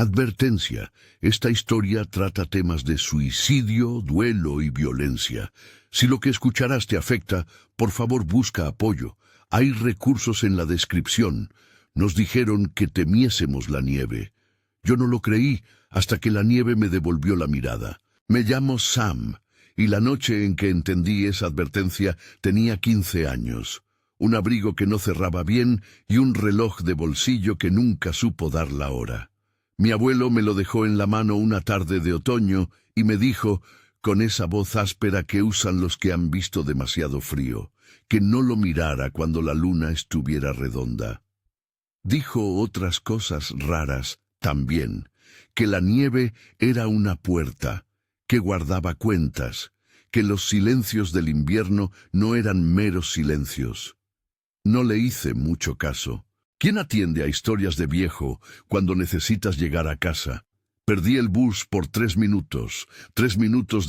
Advertencia: esta historia trata temas de suicidio, duelo y violencia. Si lo que escucharás te afecta, por favor busca apoyo. Hay recursos en la descripción. Nos dijeron que temiésemos la nieve. Yo no lo creí hasta que la nieve me devolvió la mirada. Me llamo Sam, y la noche en que entendí esa advertencia tenía 15 años. Un abrigo que no cerraba bien y un reloj de bolsillo que nunca supo dar la hora. Mi abuelo me lo dejó en la mano una tarde de otoño y me dijo, con esa voz áspera que usan los que han visto demasiado frío, que no lo mirara cuando la luna estuviera redonda. Dijo otras cosas raras también, que la nieve era una puerta, que guardaba cuentas, que los silencios del invierno no eran meros silencios. No le hice mucho caso. ¿Quién atiende a historias de viejo cuando necesitas llegar a casa? Perdí el bus por 3 minutos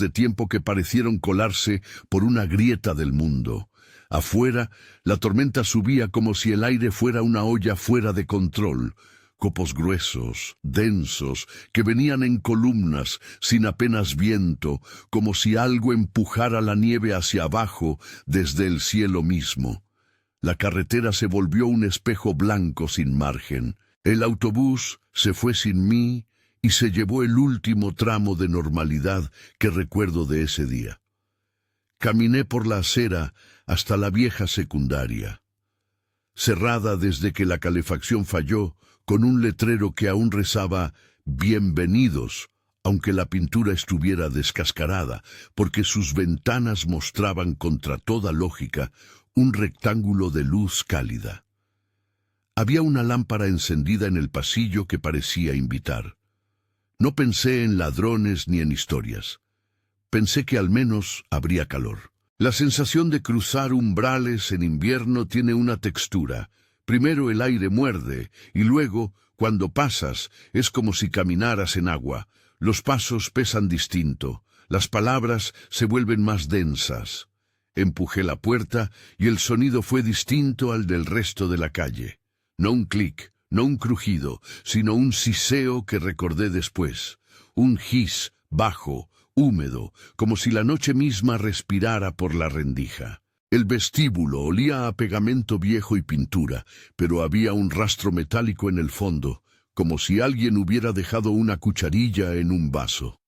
de tiempo que parecieron colarse por una grieta del mundo. Afuera, la tormenta subía como si el aire fuera una olla fuera de control. Copos gruesos, densos, que venían en columnas, sin apenas viento, como si algo empujara la nieve hacia abajo desde el cielo mismo. La carretera se volvió un espejo blanco sin margen. El autobús se fue sin mí y se llevó el último tramo de normalidad que recuerdo de ese día. Caminé por la acera hasta la vieja secundaria, cerrada desde que la calefacción falló, con un letrero que aún rezaba «Bienvenidos», aunque la pintura estuviera descascarada, porque sus ventanas mostraban contra toda lógica un rectángulo de luz cálida. Había una lámpara encendida en el pasillo que parecía invitar. No pensé en ladrones ni en historias. Pensé que al menos habría calor. La sensación de cruzar umbrales en invierno tiene una textura. Primero el aire muerde, y luego, cuando pasas, es como si caminaras en agua. Los pasos pesan distinto, las palabras se vuelven más densas. Empujé la puerta y el sonido fue distinto al del resto de la calle. No un clic, no un crujido, sino un siseo que recordé después. Un gis bajo, húmedo, como si la noche misma respirara por la rendija. El vestíbulo olía a pegamento viejo y pintura, pero había un rastro metálico en el fondo, como si alguien hubiera dejado una cucharilla en un vaso.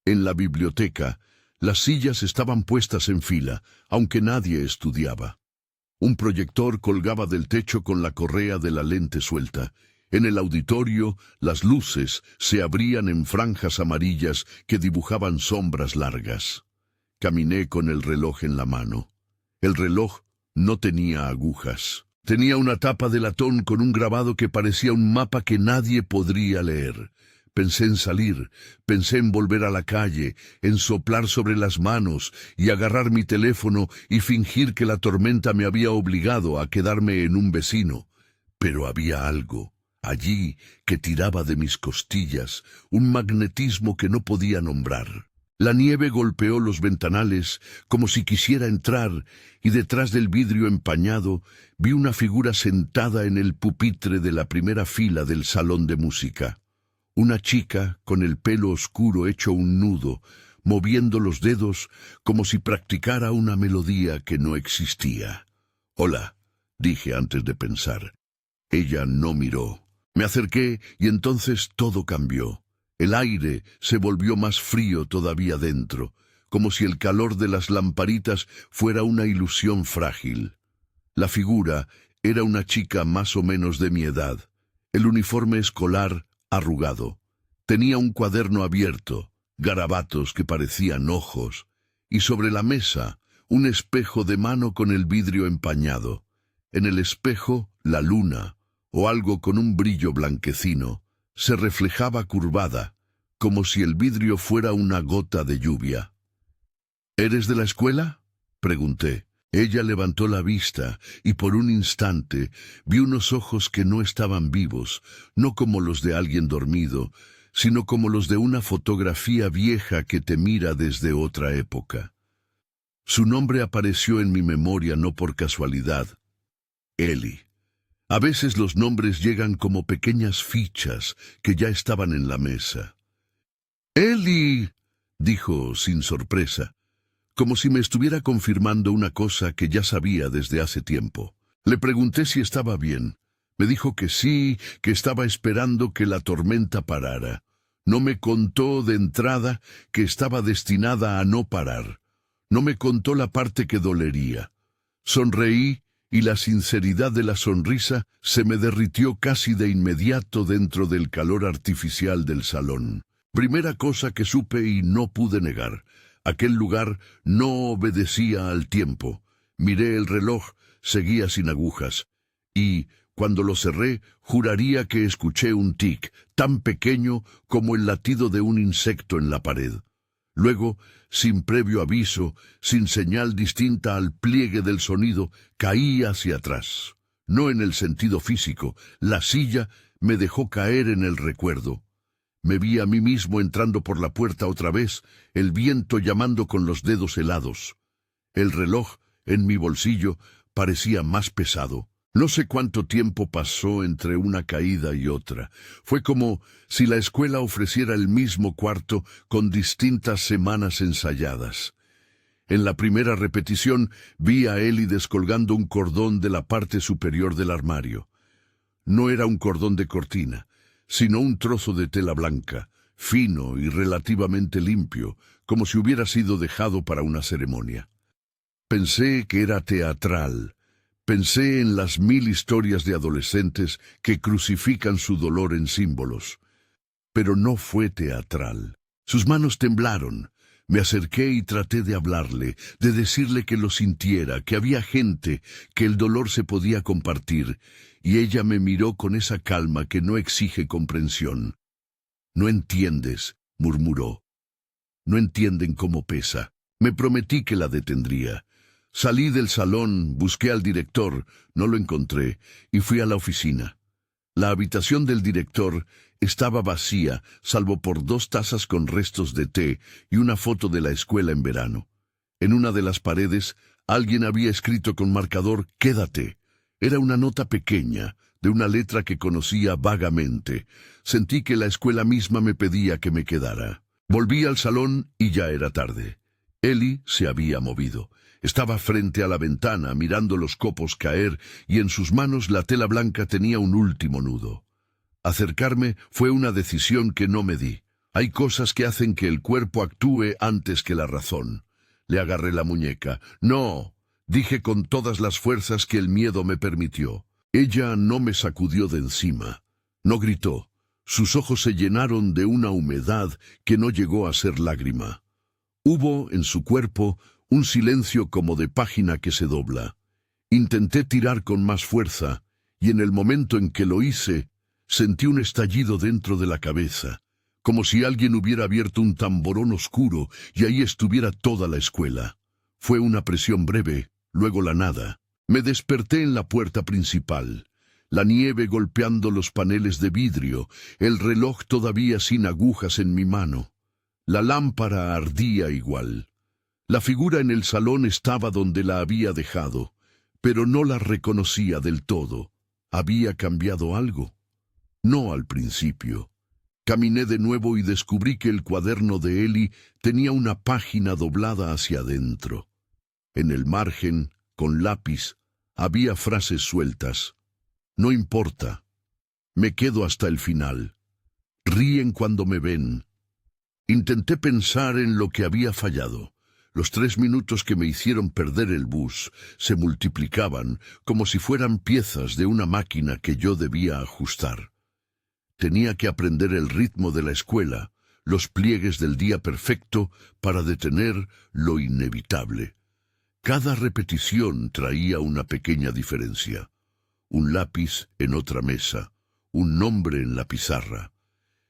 En la biblioteca, las sillas estaban puestas en fila, aunque nadie estudiaba. Un proyector colgaba del techo con la correa de la lente suelta. En el auditorio, las luces se abrían en franjas amarillas que dibujaban sombras largas. Caminé con el reloj en la mano. El reloj no tenía agujas. Tenía una tapa de latón con un grabado que parecía un mapa que nadie podría leer. Pensé en salir, pensé en volver a la calle, en soplar sobre las manos y agarrar mi teléfono y fingir que la tormenta me había obligado a quedarme en un vecino. Pero había algo allí que tiraba de mis costillas, un magnetismo que no podía nombrar. La nieve golpeó los ventanales como si quisiera entrar, y detrás del vidrio empañado vi una figura sentada en el pupitre de la primera fila del salón de música. Una chica con el pelo oscuro hecho un nudo, moviendo los dedos como si practicara una melodía que no existía. «Hola», dije antes de pensar. Ella no miró. Me acerqué y entonces todo cambió. El aire se volvió más frío todavía dentro, como si el calor de las lamparitas fuera una ilusión frágil. La figura era una chica más o menos de mi edad. El uniforme escolar arrugado. Tenía un cuaderno abierto, garabatos que parecían ojos, y sobre la mesa un espejo de mano con el vidrio empañado. En el espejo, la luna, o algo con un brillo blanquecino, se reflejaba curvada, como si el vidrio fuera una gota de lluvia. «¿Eres de la escuela?», pregunté. Ella levantó la vista y por un instante vi unos ojos que no estaban vivos, no como los de alguien dormido, sino como los de una fotografía vieja que te mira desde otra época. Su nombre apareció en mi memoria no por casualidad. Ellie. A veces los nombres llegan como pequeñas fichas que ya estaban en la mesa. «Eli», dijo sin sorpresa, como si me estuviera confirmando una cosa que ya sabía desde hace tiempo. Le pregunté si estaba bien. Me dijo que sí, que estaba esperando que la tormenta parara. No me contó de entrada que estaba destinada a no parar. No me contó la parte que dolería. Sonreí y la sinceridad de la sonrisa se me derritió casi de inmediato dentro del calor artificial del salón. Primera cosa que supe y no pude negar. Aquel lugar no obedecía al tiempo. Miré el reloj, seguía sin agujas. Y, cuando lo cerré, juraría que escuché un tic, tan pequeño como el latido de un insecto en la pared. Luego, sin previo aviso, sin señal distinta al pliegue del sonido, caí hacia atrás. No en el sentido físico, la silla me dejó caer en el recuerdo. Me vi a mí mismo entrando por la puerta otra vez, el viento llamando con los dedos helados. El reloj, en mi bolsillo, parecía más pesado. No sé cuánto tiempo pasó entre una caída y otra. Fue como si la escuela ofreciera el mismo cuarto con distintas semanas ensayadas. En la primera repetición vi a Eli descolgando un cordón de la parte superior del armario. No era un cordón de cortina, sino un trozo de tela blanca, fino y relativamente limpio, como si hubiera sido dejado para una ceremonia. Pensé que era teatral. Pensé en las 1000 historias de adolescentes que crucifican su dolor en símbolos. Pero no fue teatral. Sus manos temblaron. Me acerqué y traté de hablarle, de decirle que lo sintiera, que había gente, que el dolor se podía compartir, y ella me miró con esa calma que no exige comprensión. «No entiendes», murmuró. «No entienden cómo pesa». Me prometí que la detendría. Salí del salón, busqué al director, no lo encontré, y fui a la oficina. La habitación del director estaba vacía, salvo por 2 tazas con restos de té y una foto de la escuela en verano. En una de las paredes, alguien había escrito con marcador «Quédate». Era una nota pequeña, de una letra que conocía vagamente. Sentí que la escuela misma me pedía que me quedara. Volví al salón y ya era tarde. Eli se había movido. Estaba frente a la ventana, mirando los copos caer, y en sus manos la tela blanca tenía un último nudo. Acercarme fue una decisión que no me di. Hay cosas que hacen que el cuerpo actúe antes que la razón. Le agarré la muñeca. «No», dije con todas las fuerzas que el miedo me permitió. Ella no me sacudió de encima. No gritó. Sus ojos se llenaron de una humedad que no llegó a ser lágrima. Hubo en su cuerpo un silencio como de página que se dobla. Intenté tirar con más fuerza, y en el momento en que lo hice, sentí un estallido dentro de la cabeza, como si alguien hubiera abierto un tamborón oscuro y ahí estuviera toda la escuela. Fue una presión breve, luego la nada. Me desperté en la puerta principal. La nieve golpeando los paneles de vidrio, el reloj todavía sin agujas en mi mano. La lámpara ardía igual. La figura en el salón estaba donde la había dejado, pero no la reconocía del todo. ¿Había cambiado algo? No al principio. Caminé de nuevo y descubrí que el cuaderno de Eli tenía una página doblada hacia adentro. En el margen, con lápiz, había frases sueltas. «No importa. Me quedo hasta el final. Ríen cuando me ven». Intenté pensar en lo que había fallado. Los 3 minutos que me hicieron perder el bus se multiplicaban como si fueran piezas de una máquina que yo debía ajustar. Tenía que aprender el ritmo de la escuela, los pliegues del día perfecto para detener lo inevitable. Cada repetición traía una pequeña diferencia. Un lápiz en otra mesa, un nombre en la pizarra.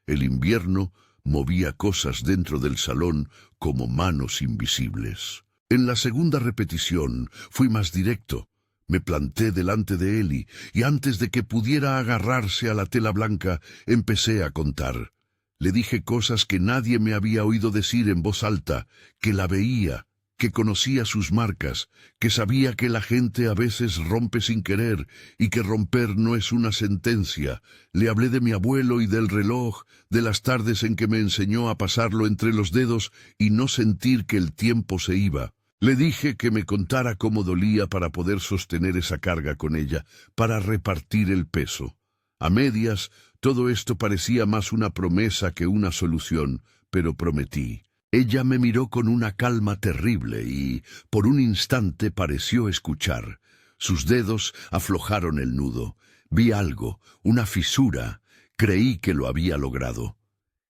El invierno movía cosas dentro del salón como manos invisibles. En la segunda repetición fui más directo. Me planté delante de Eli y antes de que pudiera agarrarse a la tela blanca, empecé a contar. Le dije cosas que nadie me había oído decir en voz alta, que la veía, que conocía sus marcas, que sabía que la gente a veces rompe sin querer y que romper no es una sentencia. Le hablé de mi abuelo y del reloj, de las tardes en que me enseñó a pasarlo entre los dedos y no sentir que el tiempo se iba. Le dije que me contara cómo dolía para poder sostener esa carga con ella, para repartir el peso. A medias, todo esto parecía más una promesa que una solución, pero prometí. Ella me miró con una calma terrible y, por un instante, pareció escuchar. Sus dedos aflojaron el nudo. Vi algo, una fisura. Creí que lo había logrado.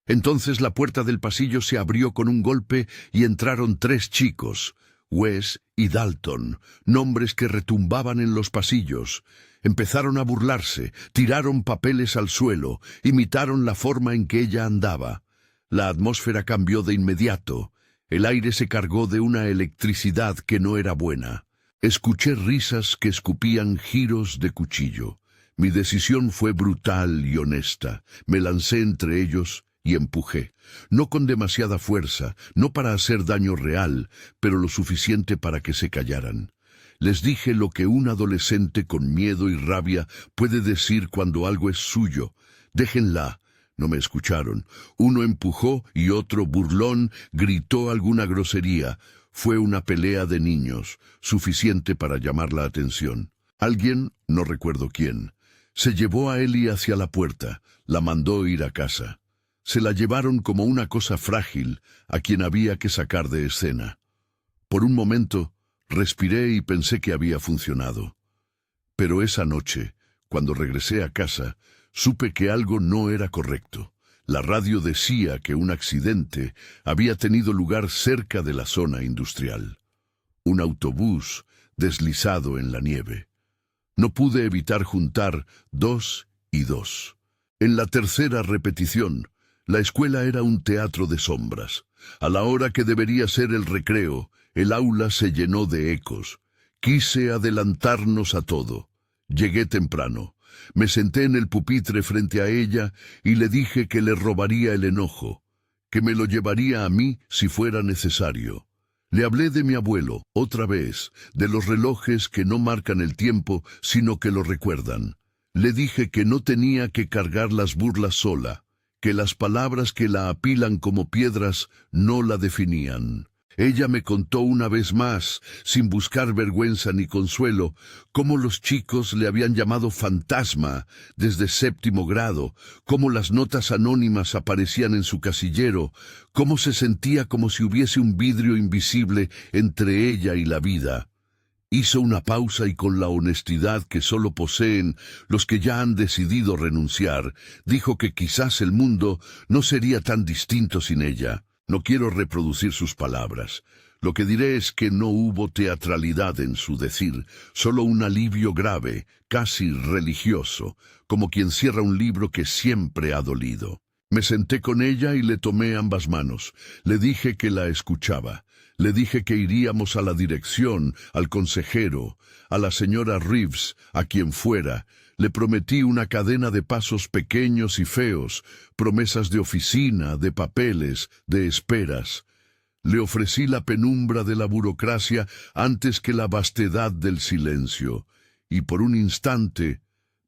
Entonces la puerta del pasillo se abrió con un golpe y entraron 3 chicos, Wes y Dalton, nombres que retumbaban en los pasillos. Empezaron a burlarse, tiraron papeles al suelo, imitaron la forma en que ella andaba. La atmósfera cambió de inmediato. El aire se cargó de una electricidad que no era buena. Escuché risas que escupían giros de cuchillo. Mi decisión fue brutal y honesta. Me lancé entre ellos y empujé. No con demasiada fuerza, no para hacer daño real, pero lo suficiente para que se callaran. Les dije lo que un adolescente con miedo y rabia puede decir cuando algo es suyo. Déjenla. No me escucharon. Uno empujó y otro, burlón, gritó alguna grosería. Fue una pelea de niños, suficiente para llamar la atención. Alguien, no recuerdo quién, se llevó a Ellie hacia la puerta, la mandó ir a casa. Se la llevaron como una cosa frágil a quien había que sacar de escena. Por un momento, respiré y pensé que había funcionado. Pero esa noche, cuando regresé a casa, supe que algo no era correcto. La radio decía que un accidente había tenido lugar cerca de la zona industrial. Un autobús deslizado en la nieve. No pude evitar juntar 2 y 2. En la tercera repetición, la escuela era un teatro de sombras. A la hora que debería ser el recreo, el aula se llenó de ecos. Quise adelantarnos a todo. Llegué temprano. Me senté en el pupitre frente a ella y le dije que le robaría el enojo, que me lo llevaría a mí si fuera necesario. Le hablé de mi abuelo, otra vez, de los relojes que no marcan el tiempo, sino que lo recuerdan. Le dije que no tenía que cargar las burlas sola, que las palabras que la apilan como piedras no la definían. Ella me contó una vez más, sin buscar vergüenza ni consuelo, cómo los chicos le habían llamado fantasma desde 7º grado, cómo las notas anónimas aparecían en su casillero, cómo se sentía como si hubiese un vidrio invisible entre ella y la vida. Hizo una pausa y con la honestidad que solo poseen los que ya han decidido renunciar, dijo que quizás el mundo no sería tan distinto sin ella. No quiero reproducir sus palabras. Lo que diré es que no hubo teatralidad en su decir, solo un alivio grave, casi religioso, como quien cierra un libro que siempre ha dolido. Me senté con ella y le tomé ambas manos. Le dije que la escuchaba. Le dije que iríamos a la dirección, al consejero, a la señora Reeves, a quien fuera. Le prometí una cadena de pasos pequeños y feos, promesas de oficina, de papeles, de esperas. Le ofrecí la penumbra de la burocracia antes que la vastedad del silencio, y por un instante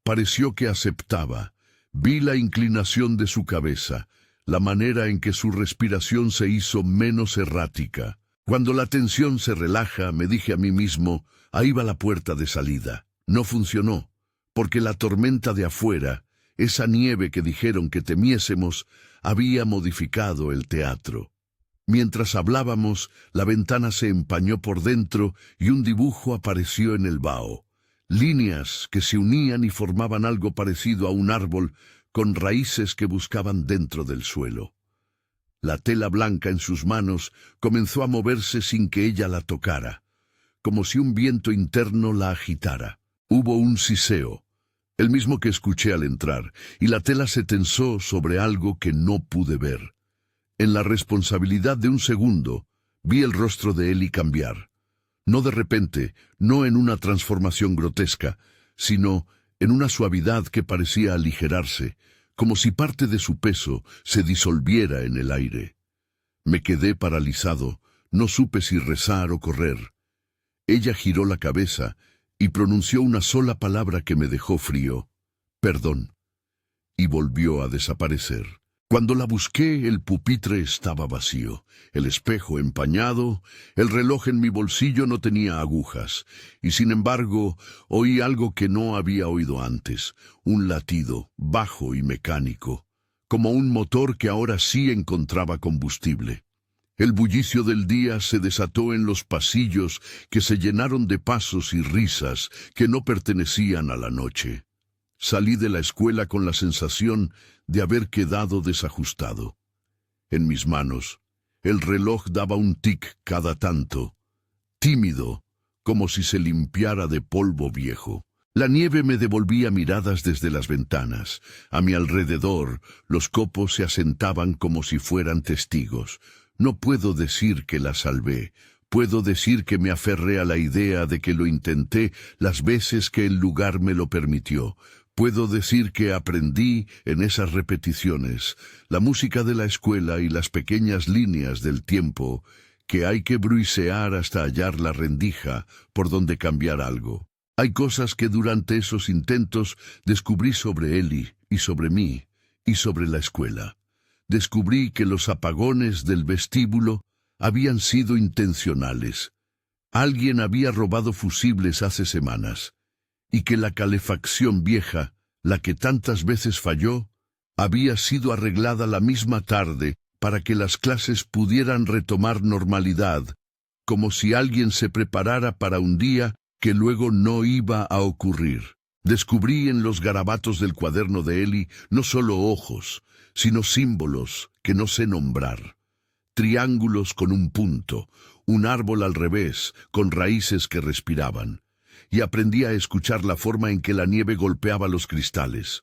pareció que aceptaba. Vi la inclinación de su cabeza, la manera en que su respiración se hizo menos errática. Cuando la tensión se relaja, me dije a mí mismo, ahí va la puerta de salida. No funcionó. Porque la tormenta de afuera, esa nieve que dijeron que temiésemos, había modificado el teatro. Mientras hablábamos, la ventana se empañó por dentro y un dibujo apareció en el vaho. Líneas que se unían y formaban algo parecido a un árbol con raíces que buscaban dentro del suelo. La tela blanca en sus manos comenzó a moverse sin que ella la tocara, como si un viento interno la agitara. Hubo un siseo, el mismo que escuché al entrar, y la tela se tensó sobre algo que no pude ver. En la responsabilidad de un segundo, vi el rostro de Ellie cambiar. No de repente, no en una transformación grotesca, sino en una suavidad que parecía aligerarse, como si parte de su peso se disolviera en el aire. Me quedé paralizado, No supe si rezar o correr. Ella giró la cabeza y pronunció una sola palabra que me dejó frío: perdón, y volvió a desaparecer. Cuando la busqué, el pupitre estaba vacío, el espejo empañado, el reloj en mi bolsillo no tenía agujas, y sin embargo oí algo que no había oído antes, un latido bajo y mecánico, como un motor que ahora sí encontraba combustible. El bullicio del día se desató en los pasillos que se llenaron de pasos y risas que no pertenecían a la noche. Salí de la escuela con la sensación de haber quedado desajustado. En mis manos, el reloj daba un tic cada tanto, tímido, como si se limpiara de polvo viejo. La nieve me devolvía miradas desde las ventanas. A mi alrededor, los copos se asentaban como si fueran testigos. No puedo decir que la salvé. Puedo decir que me aferré a la idea de que lo intenté las veces que el lugar me lo permitió. Puedo decir que aprendí en esas repeticiones la música de la escuela y las pequeñas líneas del tiempo que hay que bruisear hasta hallar la rendija por donde cambiar algo. Hay cosas que durante esos intentos descubrí sobre Eli y sobre mí y sobre la escuela. Descubrí que los apagones del vestíbulo habían sido intencionales. Alguien había robado fusibles hace semanas, y que la calefacción vieja, la que tantas veces falló, había sido arreglada la misma tarde para que las clases pudieran retomar normalidad, como si alguien se preparara para un día que luego no iba a ocurrir. Descubrí en los garabatos del cuaderno de Eli no solo ojos, sino símbolos que no sé nombrar. Triángulos con un punto, un árbol al revés, con raíces que respiraban. Y aprendí a escuchar la forma en que la nieve golpeaba los cristales.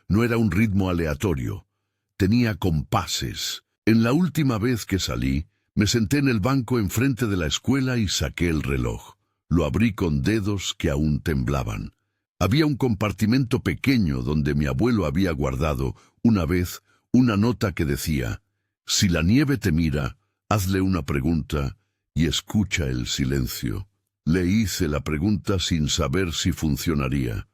No era un ritmo aleatorio, tenía compases. En la última vez que salí, me senté en el banco enfrente de la escuela y saqué el reloj. Lo abrí con dedos que aún temblaban. Había un compartimento pequeño donde mi abuelo había guardado, una vez, una nota que decía: si la nieve te mira, hazle una pregunta y escucha el silencio. Le hice la pregunta sin saber si funcionaría.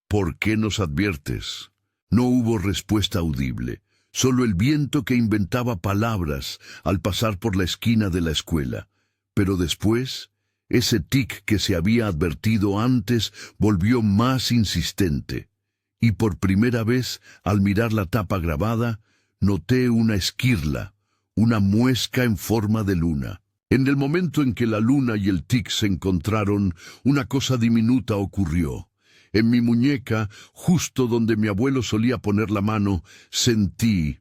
¿Por qué nos adviertes? No hubo respuesta audible, solo el viento que inventaba palabras al pasar por la esquina de la escuela. Pero después, ese tic que se había advertido antes volvió más insistente. Y por primera vez, al mirar la tapa grabada, noté una esquirla, una muesca en forma de luna. En el momento en que la luna y el tic se encontraron, una cosa diminuta ocurrió. En mi muñeca, justo donde mi abuelo solía poner la mano, sentí,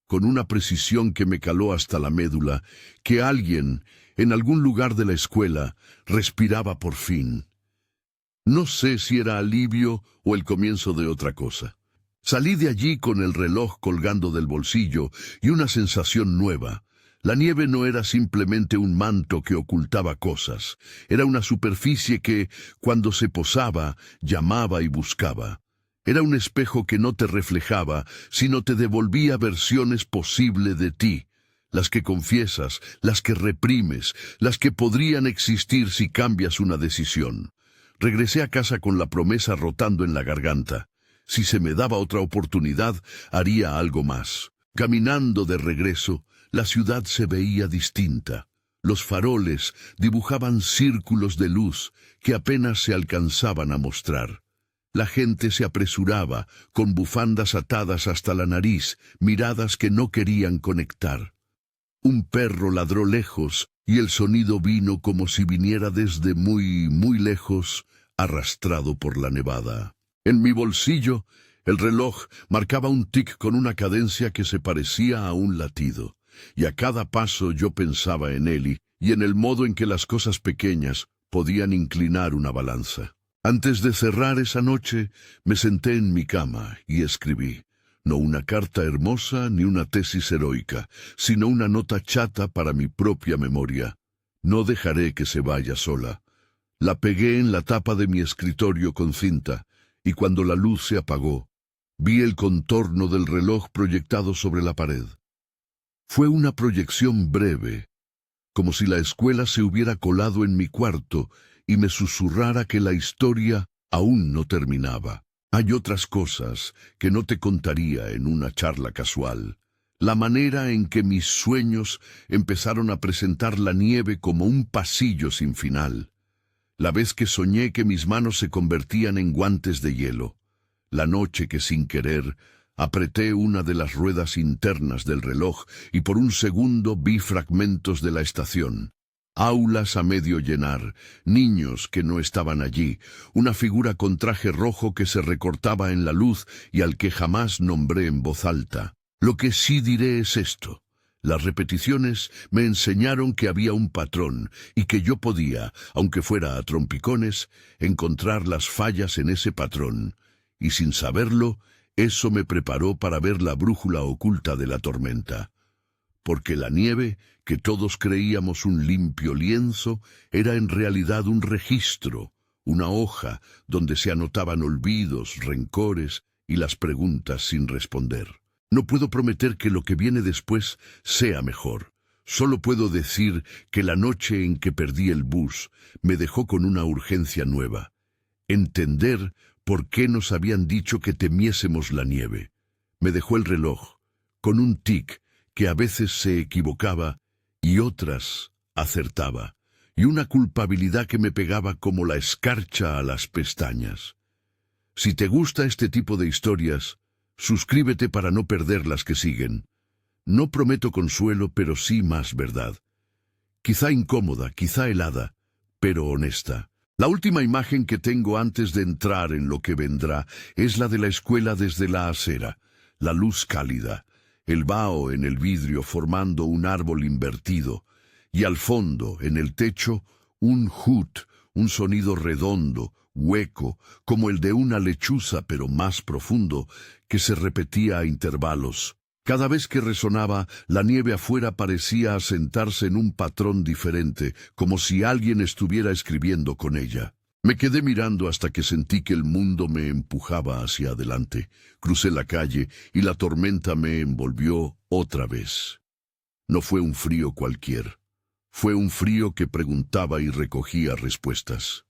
con una precisión que me caló hasta la médula, que alguien, en algún lugar de la escuela, respiraba por fin. No sé si era alivio o el comienzo de otra cosa. Salí de allí con el reloj colgando del bolsillo y una sensación nueva. La nieve no era simplemente un manto que ocultaba cosas, era una superficie que, cuando se posaba, llamaba y buscaba. Era un espejo que no te reflejaba, sino te devolvía versiones posibles de ti, las que confiesas, las que reprimes, las que podrían existir si cambias una decisión. Regresé a casa con la promesa rotando en la garganta. Si se me daba otra oportunidad, haría algo más. Caminando de regreso, la ciudad se veía distinta. Los faroles dibujaban círculos de luz que apenas se alcanzaban a mostrar. La gente se apresuraba, con bufandas atadas hasta la nariz, miradas que no querían conectar. Un perro ladró lejos, y el sonido vino como si viniera desde muy, muy lejos, arrastrado por la nevada. En mi bolsillo, el reloj marcaba un tic con una cadencia que se parecía a un latido. Y a cada paso yo pensaba en Eli y en el modo en que las cosas pequeñas podían inclinar una balanza. Antes de cerrar esa noche, me senté en mi cama y escribí, no una carta hermosa ni una tesis heroica, sino una nota chata para mi propia memoria. No dejaré que se vaya sola. La pegué en la tapa de mi escritorio con cinta, y cuando la luz se apagó, vi el contorno del reloj proyectado sobre la pared. Fue una proyección breve, como si la escuela se hubiera colado en mi cuarto y me susurrara que la historia aún no terminaba. Hay otras cosas que no te contaría en una charla casual. La manera en que mis sueños empezaron a presentar la nieve como un pasillo sin final. La vez que soñé que mis manos se convertían en guantes de hielo. La noche que sin querer apreté una de las ruedas internas del reloj y por un segundo vi fragmentos de la estación. Aulas a medio llenar, niños que no estaban allí, una figura con traje rojo que se recortaba en la luz y al que jamás nombré en voz alta. Lo que sí diré es esto. Las repeticiones me enseñaron que había un patrón y que yo podía, aunque fuera a trompicones, encontrar las fallas en ese patrón. Y sin saberlo, eso me preparó para ver la brújula oculta de la tormenta. Porque la nieve, que todos creíamos un limpio lienzo, era en realidad un registro, una hoja donde se anotaban olvidos, rencores y las preguntas sin responder. No puedo prometer que lo que viene después sea mejor. Solo puedo decir que la noche en que perdí el bus me dejó con una urgencia nueva. Entender por qué nos habían dicho que temiésemos la nieve. Me dejó el reloj, con un tic que a veces se equivocaba y otras acertaba, y una culpabilidad que me pegaba como la escarcha a las pestañas. Si te gusta este tipo de historias, suscríbete para no perder las que siguen. No prometo consuelo, pero sí más verdad. Quizá incómoda, quizá helada, pero honesta. La última imagen que tengo antes de entrar en lo que vendrá es la de la escuela desde la acera, la luz cálida, el vaho en el vidrio formando un árbol invertido, y al fondo, en el techo, un hut, un sonido redondo, hueco, como el de una lechuza pero más profundo, que se repetía a intervalos. Cada vez que resonaba, la nieve afuera parecía asentarse en un patrón diferente, como si alguien estuviera escribiendo con ella. Me quedé mirando hasta que sentí que el mundo me empujaba hacia adelante. Crucé la calle y la tormenta me envolvió otra vez. No fue un frío cualquier. Fue un frío que preguntaba y recogía respuestas.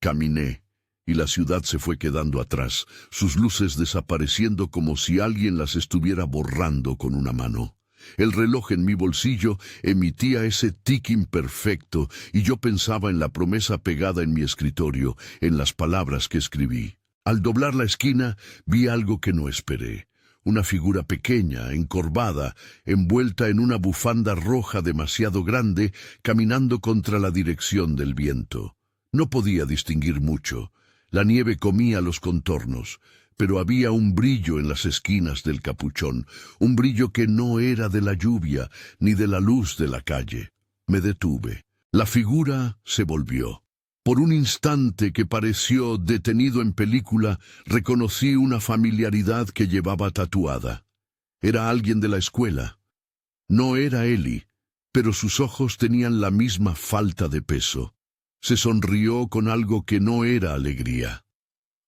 Caminé, y la ciudad se fue quedando atrás, sus luces desapareciendo como si alguien las estuviera borrando con una mano. El reloj en mi bolsillo emitía ese tic imperfecto y yo pensaba en la promesa pegada en mi escritorio, en las palabras que escribí. Al doblar la esquina vi algo que no esperé. Una figura pequeña, encorvada, envuelta en una bufanda roja demasiado grande, caminando contra la dirección del viento. No podía distinguir mucho. La nieve comía los contornos, pero había un brillo en las esquinas del capuchón, un brillo que no era de la lluvia ni de la luz de la calle. Me detuve. La figura se volvió. Por un instante que pareció detenido en película, reconocí una familiaridad que llevaba tatuada. Era alguien de la escuela. No era Eli, pero sus ojos tenían la misma falta de peso. Se sonrió con algo que no era alegría.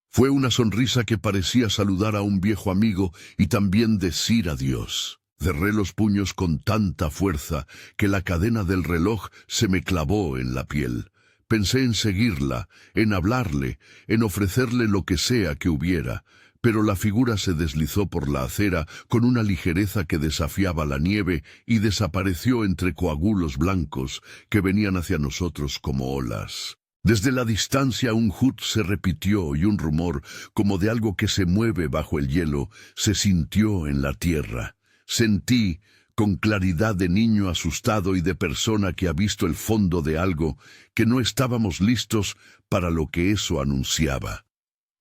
Fue una sonrisa que parecía saludar a un viejo amigo y también decir adiós. Cerré los puños con tanta fuerza que la cadena del reloj se me clavó en la piel. Pensé en seguirla, en hablarle, en ofrecerle lo que sea que hubiera, pero la figura se deslizó por la acera con una ligereza que desafiaba la nieve y desapareció entre coágulos blancos que venían hacia nosotros como olas. Desde la distancia un hut se repitió y un rumor, como de algo que se mueve bajo el hielo, se sintió en la tierra. Sentí, con claridad de niño asustado y de persona que ha visto el fondo de algo, que no estábamos listos para lo que eso anunciaba.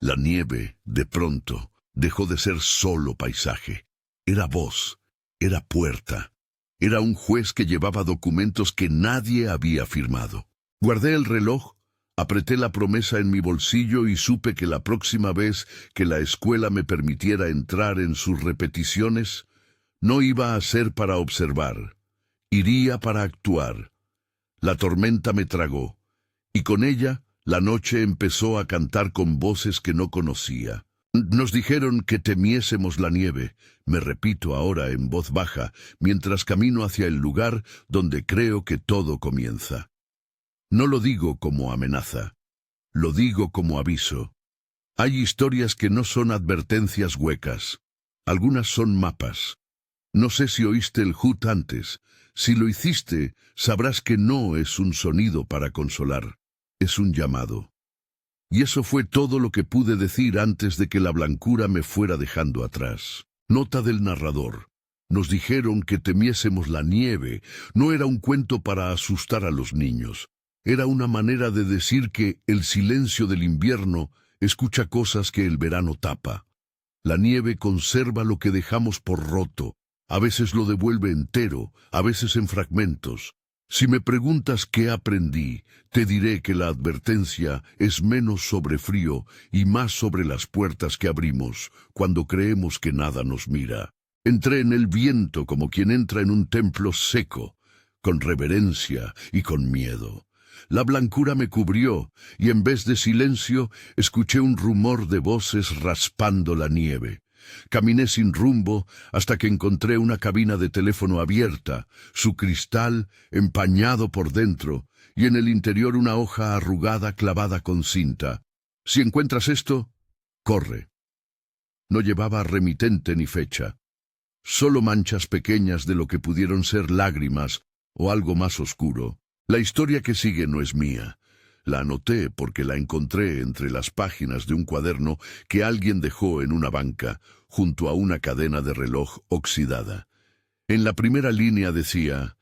La nieve, de pronto, dejó de ser solo paisaje. Era voz, era puerta, era un juez que llevaba documentos que nadie había firmado. Guardé el reloj, apreté la promesa en mi bolsillo y supe que la próxima vez que la escuela me permitiera entrar en sus repeticiones, no iba a ser para observar, iría para actuar. La tormenta me tragó, y con ella la noche empezó a cantar con voces que no conocía. Nos dijeron que temiésemos la nieve, me repito ahora en voz baja, mientras camino hacia el lugar donde creo que todo comienza. No lo digo como amenaza, lo digo como aviso. Hay historias que no son advertencias huecas, algunas son mapas. No sé si oíste el HUT antes. Si lo hiciste, sabrás que no es un sonido para consolar, es un llamado. Y eso fue todo lo que pude decir antes de que la blancura me fuera dejando atrás. Nota del narrador. Nos dijeron que temiésemos la nieve. No era un cuento para asustar a los niños. Era una manera de decir que el silencio del invierno escucha cosas que el verano tapa. La nieve conserva lo que dejamos por roto. A veces lo devuelve entero, a veces en fragmentos. Si me preguntas qué aprendí, te diré que la advertencia es menos sobre frío y más sobre las puertas que abrimos cuando creemos que nada nos mira. Entré en el viento como quien entra en un templo seco, con reverencia y con miedo. La blancura me cubrió y en vez de silencio escuché un rumor de voces raspando la nieve. Caminé sin rumbo hasta que encontré una cabina de teléfono abierta, su cristal empañado por dentro y en el interior una hoja arrugada clavada con cinta. Si encuentras esto, corre. No llevaba remitente ni fecha, solo manchas pequeñas de lo que pudieron ser lágrimas o algo más oscuro. La historia que sigue no es mía. La anoté porque la encontré entre las páginas de un cuaderno que alguien dejó en una banca, junto a una cadena de reloj oxidada. En la primera línea decía: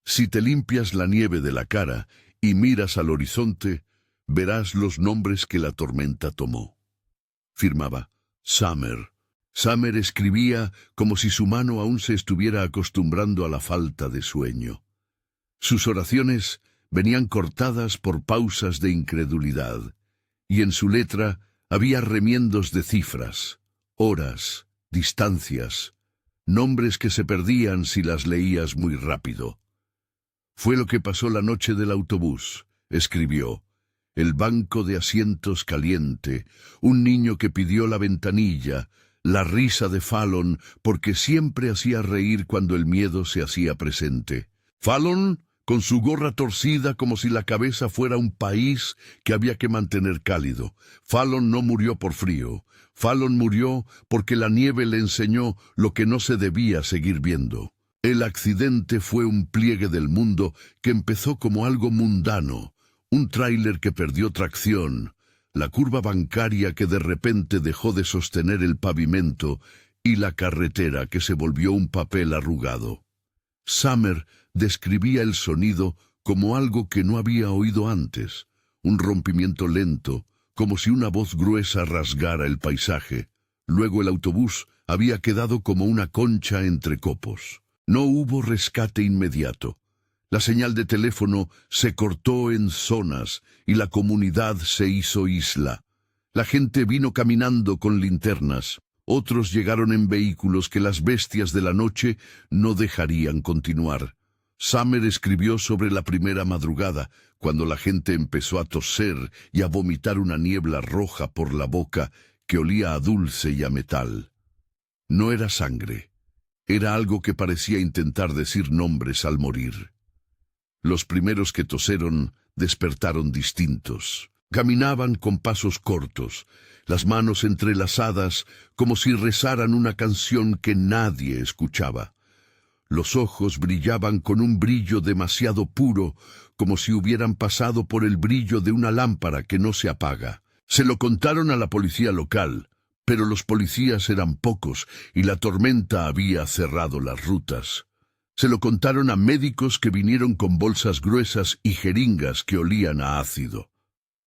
si te limpias la nieve de la cara y miras al horizonte, verás los nombres que la tormenta tomó. Firmaba Summer. Summer escribía como si su mano aún se estuviera acostumbrando a la falta de sueño. Sus oraciones venían cortadas por pausas de incredulidad, y en su letra había remiendos de cifras, horas, distancias, nombres que se perdían si las leías muy rápido. Fue lo que pasó la noche del autobús, escribió. El banco de asientos caliente, un niño que pidió la ventanilla, la risa de Fallon porque siempre hacía reír cuando el miedo se hacía presente. Fallon, con su gorra torcida como si la cabeza fuera un país que había que mantener cálido. Fallon no murió por frío. Fallon murió porque la nieve le enseñó lo que no se debía seguir viendo. El accidente fue un pliegue del mundo que empezó como algo mundano, un tráiler que perdió tracción, la curva bancaria que de repente dejó de sostener el pavimento y la carretera que se volvió un papel arrugado. Summer describía el sonido como algo que no había oído antes, un rompimiento lento, como si una voz gruesa rasgara el paisaje. Luego el autobús había quedado como una concha entre copos. No hubo rescate inmediato. La señal de teléfono se cortó en zonas y la comunidad se hizo isla. La gente vino caminando con linternas. Otros llegaron en vehículos que las bestias de la noche no dejarían continuar. Summer escribió sobre la primera madrugada, cuando la gente empezó a toser y a vomitar una niebla roja por la boca que olía a dulce y a metal. No era sangre, era algo que parecía intentar decir nombres al morir. Los primeros que toseron despertaron distintos. Caminaban con pasos cortos, las manos entrelazadas como si rezaran una canción que nadie escuchaba. Los ojos brillaban con un brillo demasiado puro, como si hubieran pasado por el brillo de una lámpara que no se apaga. Se lo contaron a la policía local, pero los policías eran pocos y la tormenta había cerrado las rutas. Se lo contaron a médicos que vinieron con bolsas gruesas y jeringas que olían a ácido.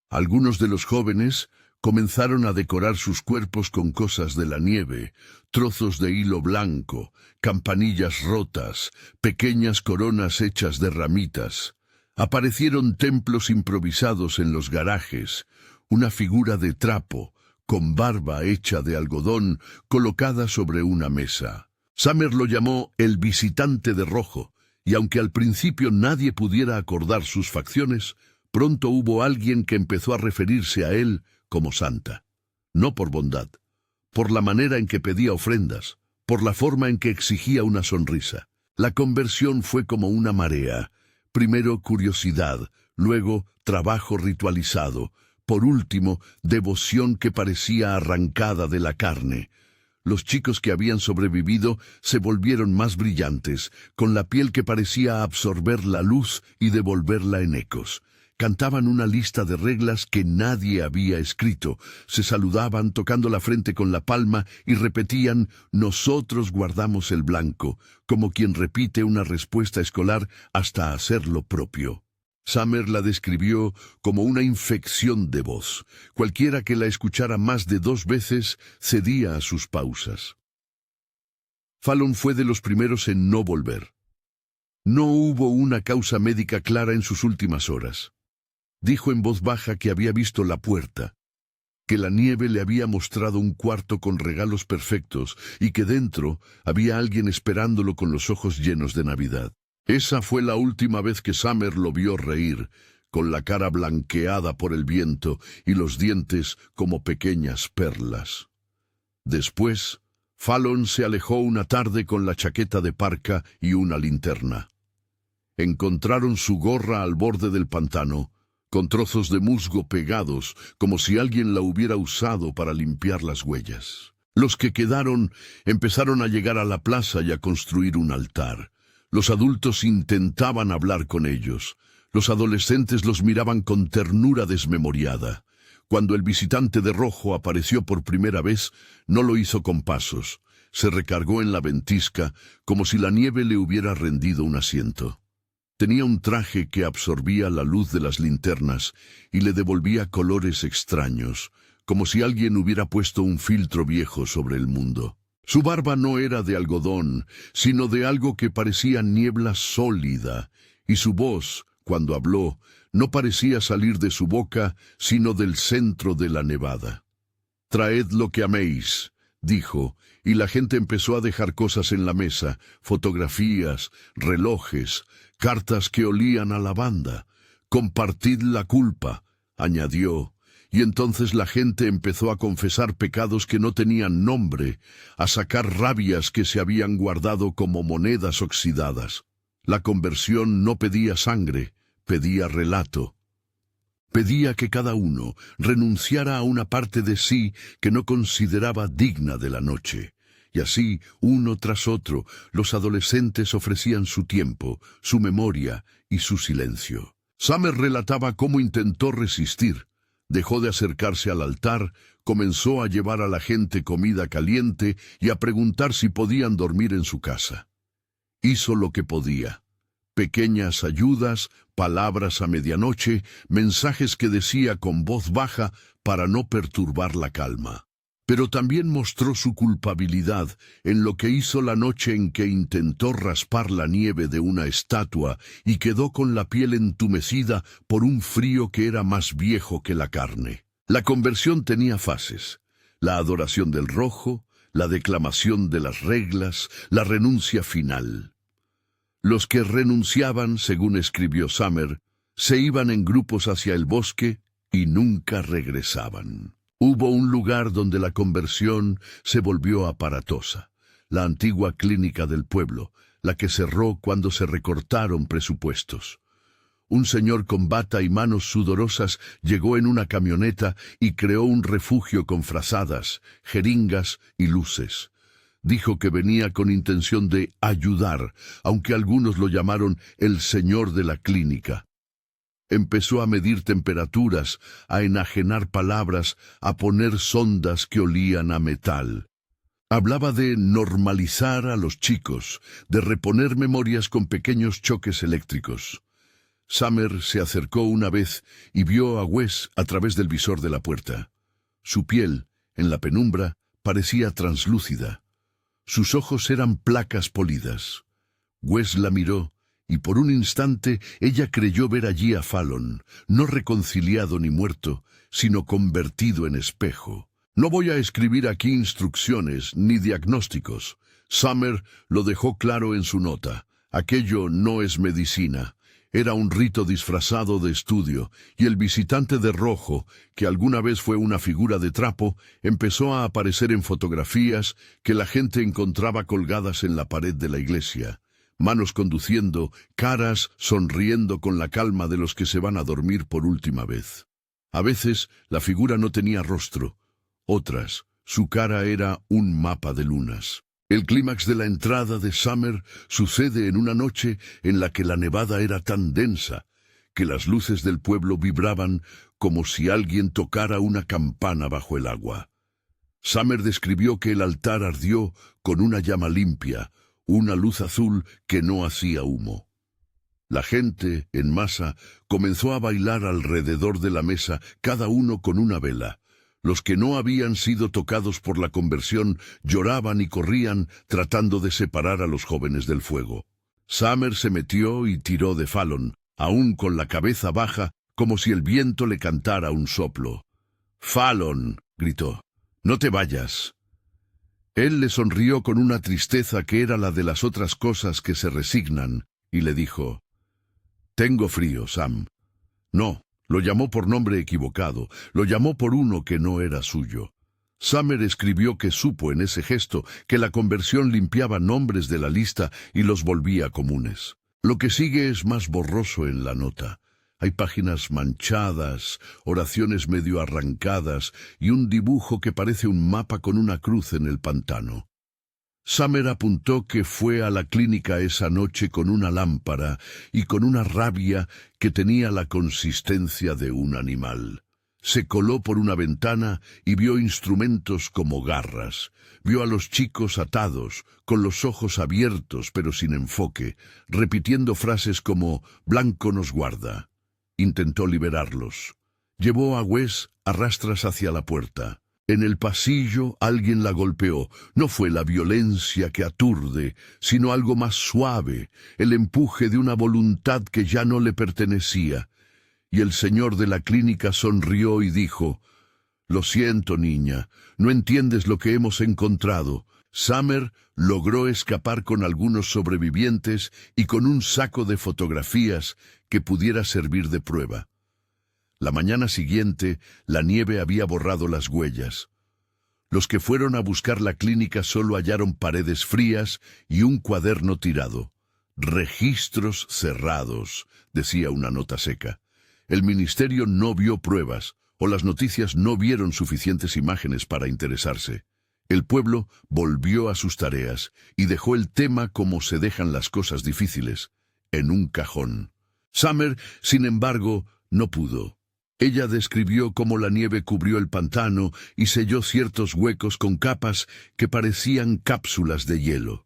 Algunos de los jóvenes comenzaron a decorar sus cuerpos con cosas de la nieve, trozos de hilo blanco, campanillas rotas, pequeñas coronas hechas de ramitas. Aparecieron templos improvisados en los garajes, una figura de trapo, con barba hecha de algodón, colocada sobre una mesa. Summer lo llamó el visitante de rojo, y aunque al principio nadie pudiera acordar sus facciones, pronto hubo alguien que empezó a referirse a él como Santa. No por bondad, por la manera en que pedía ofrendas, por la forma en que exigía una sonrisa. La conversión fue como una marea. Primero curiosidad, luego trabajo ritualizado, por último devoción que parecía arrancada de la carne. Los chicos que habían sobrevivido se volvieron más brillantes, con la piel que parecía absorber la luz y devolverla en ecos. Cantaban una lista de reglas que nadie había escrito, se saludaban tocando la frente con la palma y repetían «Nosotros guardamos el blanco», como quien repite una respuesta escolar hasta hacerlo propio. Summer la describió como una infección de voz. Cualquiera que la escuchara más de 2 veces cedía a sus pausas. Fallon fue de los primeros en no volver. No hubo una causa médica clara en sus últimas horas. Dijo en voz baja que había visto la puerta, que la nieve le había mostrado un cuarto con regalos perfectos y que dentro había alguien esperándolo con los ojos llenos de Navidad. Esa fue la última vez que Summer lo vio reír, con la cara blanqueada por el viento y los dientes como pequeñas perlas. Después, Fallon se alejó una tarde con la chaqueta de parca y una linterna. Encontraron su gorra al borde del pantano, con trozos de musgo pegados, como si alguien la hubiera usado para limpiar las huellas. Los que quedaron empezaron a llegar a la plaza y a construir un altar. Los adultos intentaban hablar con ellos. Los adolescentes los miraban con ternura desmemoriada. Cuando el visitante de rojo apareció por primera vez, no lo hizo con pasos. Se recargó en la ventisca, como si la nieve le hubiera rendido un asiento. Tenía un traje que absorbía la luz de las linternas y le devolvía colores extraños, como si alguien hubiera puesto un filtro viejo sobre el mundo. Su barba no era de algodón, sino de algo que parecía niebla sólida, y su voz, cuando habló, no parecía salir de su boca, sino del centro de la nevada. «Traed lo que améis», dijo, y la gente empezó a dejar cosas en la mesa, fotografías, relojes, cartas que olían a lavanda. «Compartid la culpa», añadió, y entonces la gente empezó a confesar pecados que no tenían nombre, a sacar rabias que se habían guardado como monedas oxidadas. La conversión no pedía sangre, pedía relato. Pedía que cada uno renunciara a una parte de sí que no consideraba digna de la noche. Y así, uno tras otro, los adolescentes ofrecían su tiempo, su memoria y su silencio. Summer relataba cómo intentó resistir. Dejó de acercarse al altar, comenzó a llevar a la gente comida caliente y a preguntar si podían dormir en su casa. Hizo lo que podía. Pequeñas ayudas, palabras a medianoche, mensajes que decía con voz baja para no perturbar la calma. Pero también mostró su culpabilidad en lo que hizo la noche en que intentó raspar la nieve de una estatua y quedó con la piel entumecida por un frío que era más viejo que la carne. La conversión tenía fases: la adoración del rojo, la declamación de las reglas, la renuncia final. Los que renunciaban, según escribió Summer, se iban en grupos hacia el bosque y nunca regresaban. Hubo un lugar donde la conversión se volvió aparatosa, la antigua clínica del pueblo, la que cerró cuando se recortaron presupuestos. Un señor con bata y manos sudorosas llegó en una camioneta y creó un refugio con frazadas, jeringas y luces. Dijo que venía con intención de ayudar, aunque algunos lo llamaron el señor de la clínica. Empezó a medir temperaturas, a enajenar palabras, a poner sondas que olían a metal. Hablaba de normalizar a los chicos, de reponer memorias con pequeños choques eléctricos. Summer se acercó una vez y vio a Wes a través del visor de la puerta. Su piel, en la penumbra, parecía translúcida. Sus ojos eran placas polidas. Wes la miró, y por un instante ella creyó ver allí a Fallon, no reconciliado ni muerto, sino convertido en espejo. No voy a escribir aquí instrucciones ni diagnósticos. Summer lo dejó claro en su nota. Aquello no es medicina. Era un rito disfrazado de estudio, y el visitante de rojo, que alguna vez fue una figura de trapo, empezó a aparecer en fotografías que la gente encontraba colgadas en la pared de la iglesia. Manos conduciendo, caras sonriendo con la calma de los que se van a dormir por última vez. A veces la figura no tenía rostro, otras, su cara era un mapa de lunas. El clímax de la entrada de Summer sucede en una noche en la que la nevada era tan densa que las luces del pueblo vibraban como si alguien tocara una campana bajo el agua. Summer describió que el altar ardió con una llama limpia, una luz azul que no hacía humo. La gente, en masa, comenzó a bailar alrededor de la mesa, cada uno con una vela. Los que no habían sido tocados por la conversión lloraban y corrían tratando de separar a los jóvenes del fuego. Summer se metió y tiró de Fallon, aún con la cabeza baja, como si el viento le cantara un soplo. «Fallon», gritó, «no te vayas». Él le sonrió con una tristeza que era la de las otras cosas que se resignan, y le dijo, «Tengo frío, Sam». No. Lo llamó por nombre equivocado, lo llamó por uno que no era suyo. Summer escribió que supo en ese gesto que la conversión limpiaba nombres de la lista y los volvía comunes. Lo que sigue es más borroso en la nota. Hay páginas manchadas, oraciones medio arrancadas y un dibujo que parece un mapa con una cruz en el pantano. Summer apuntó que fue a la clínica esa noche con una lámpara y con una rabia que tenía la consistencia de un animal. Se coló por una ventana y vio instrumentos como garras. Vio a los chicos atados, con los ojos abiertos pero sin enfoque, repitiendo frases como «Blanco nos guarda». Intentó liberarlos. Llevó a Wes a rastras hacia la puerta. En el pasillo alguien la golpeó. No fue la violencia que aturde, sino algo más suave, el empuje de una voluntad que ya no le pertenecía. Y el señor de la clínica sonrió y dijo, «Lo siento, niña, no entiendes lo que hemos encontrado». Summer logró escapar con algunos sobrevivientes y con un saco de fotografías que pudiera servir de prueba. La mañana siguiente, la nieve había borrado las huellas. Los que fueron a buscar la clínica solo hallaron paredes frías y un cuaderno tirado. «Registros cerrados», decía una nota seca. El ministerio no vio pruebas, o las noticias no vieron suficientes imágenes para interesarse. El pueblo volvió a sus tareas y dejó el tema como se dejan las cosas difíciles, en un cajón. Summer, sin embargo, no pudo. Ella describió cómo la nieve cubrió el pantano y selló ciertos huecos con capas que parecían cápsulas de hielo.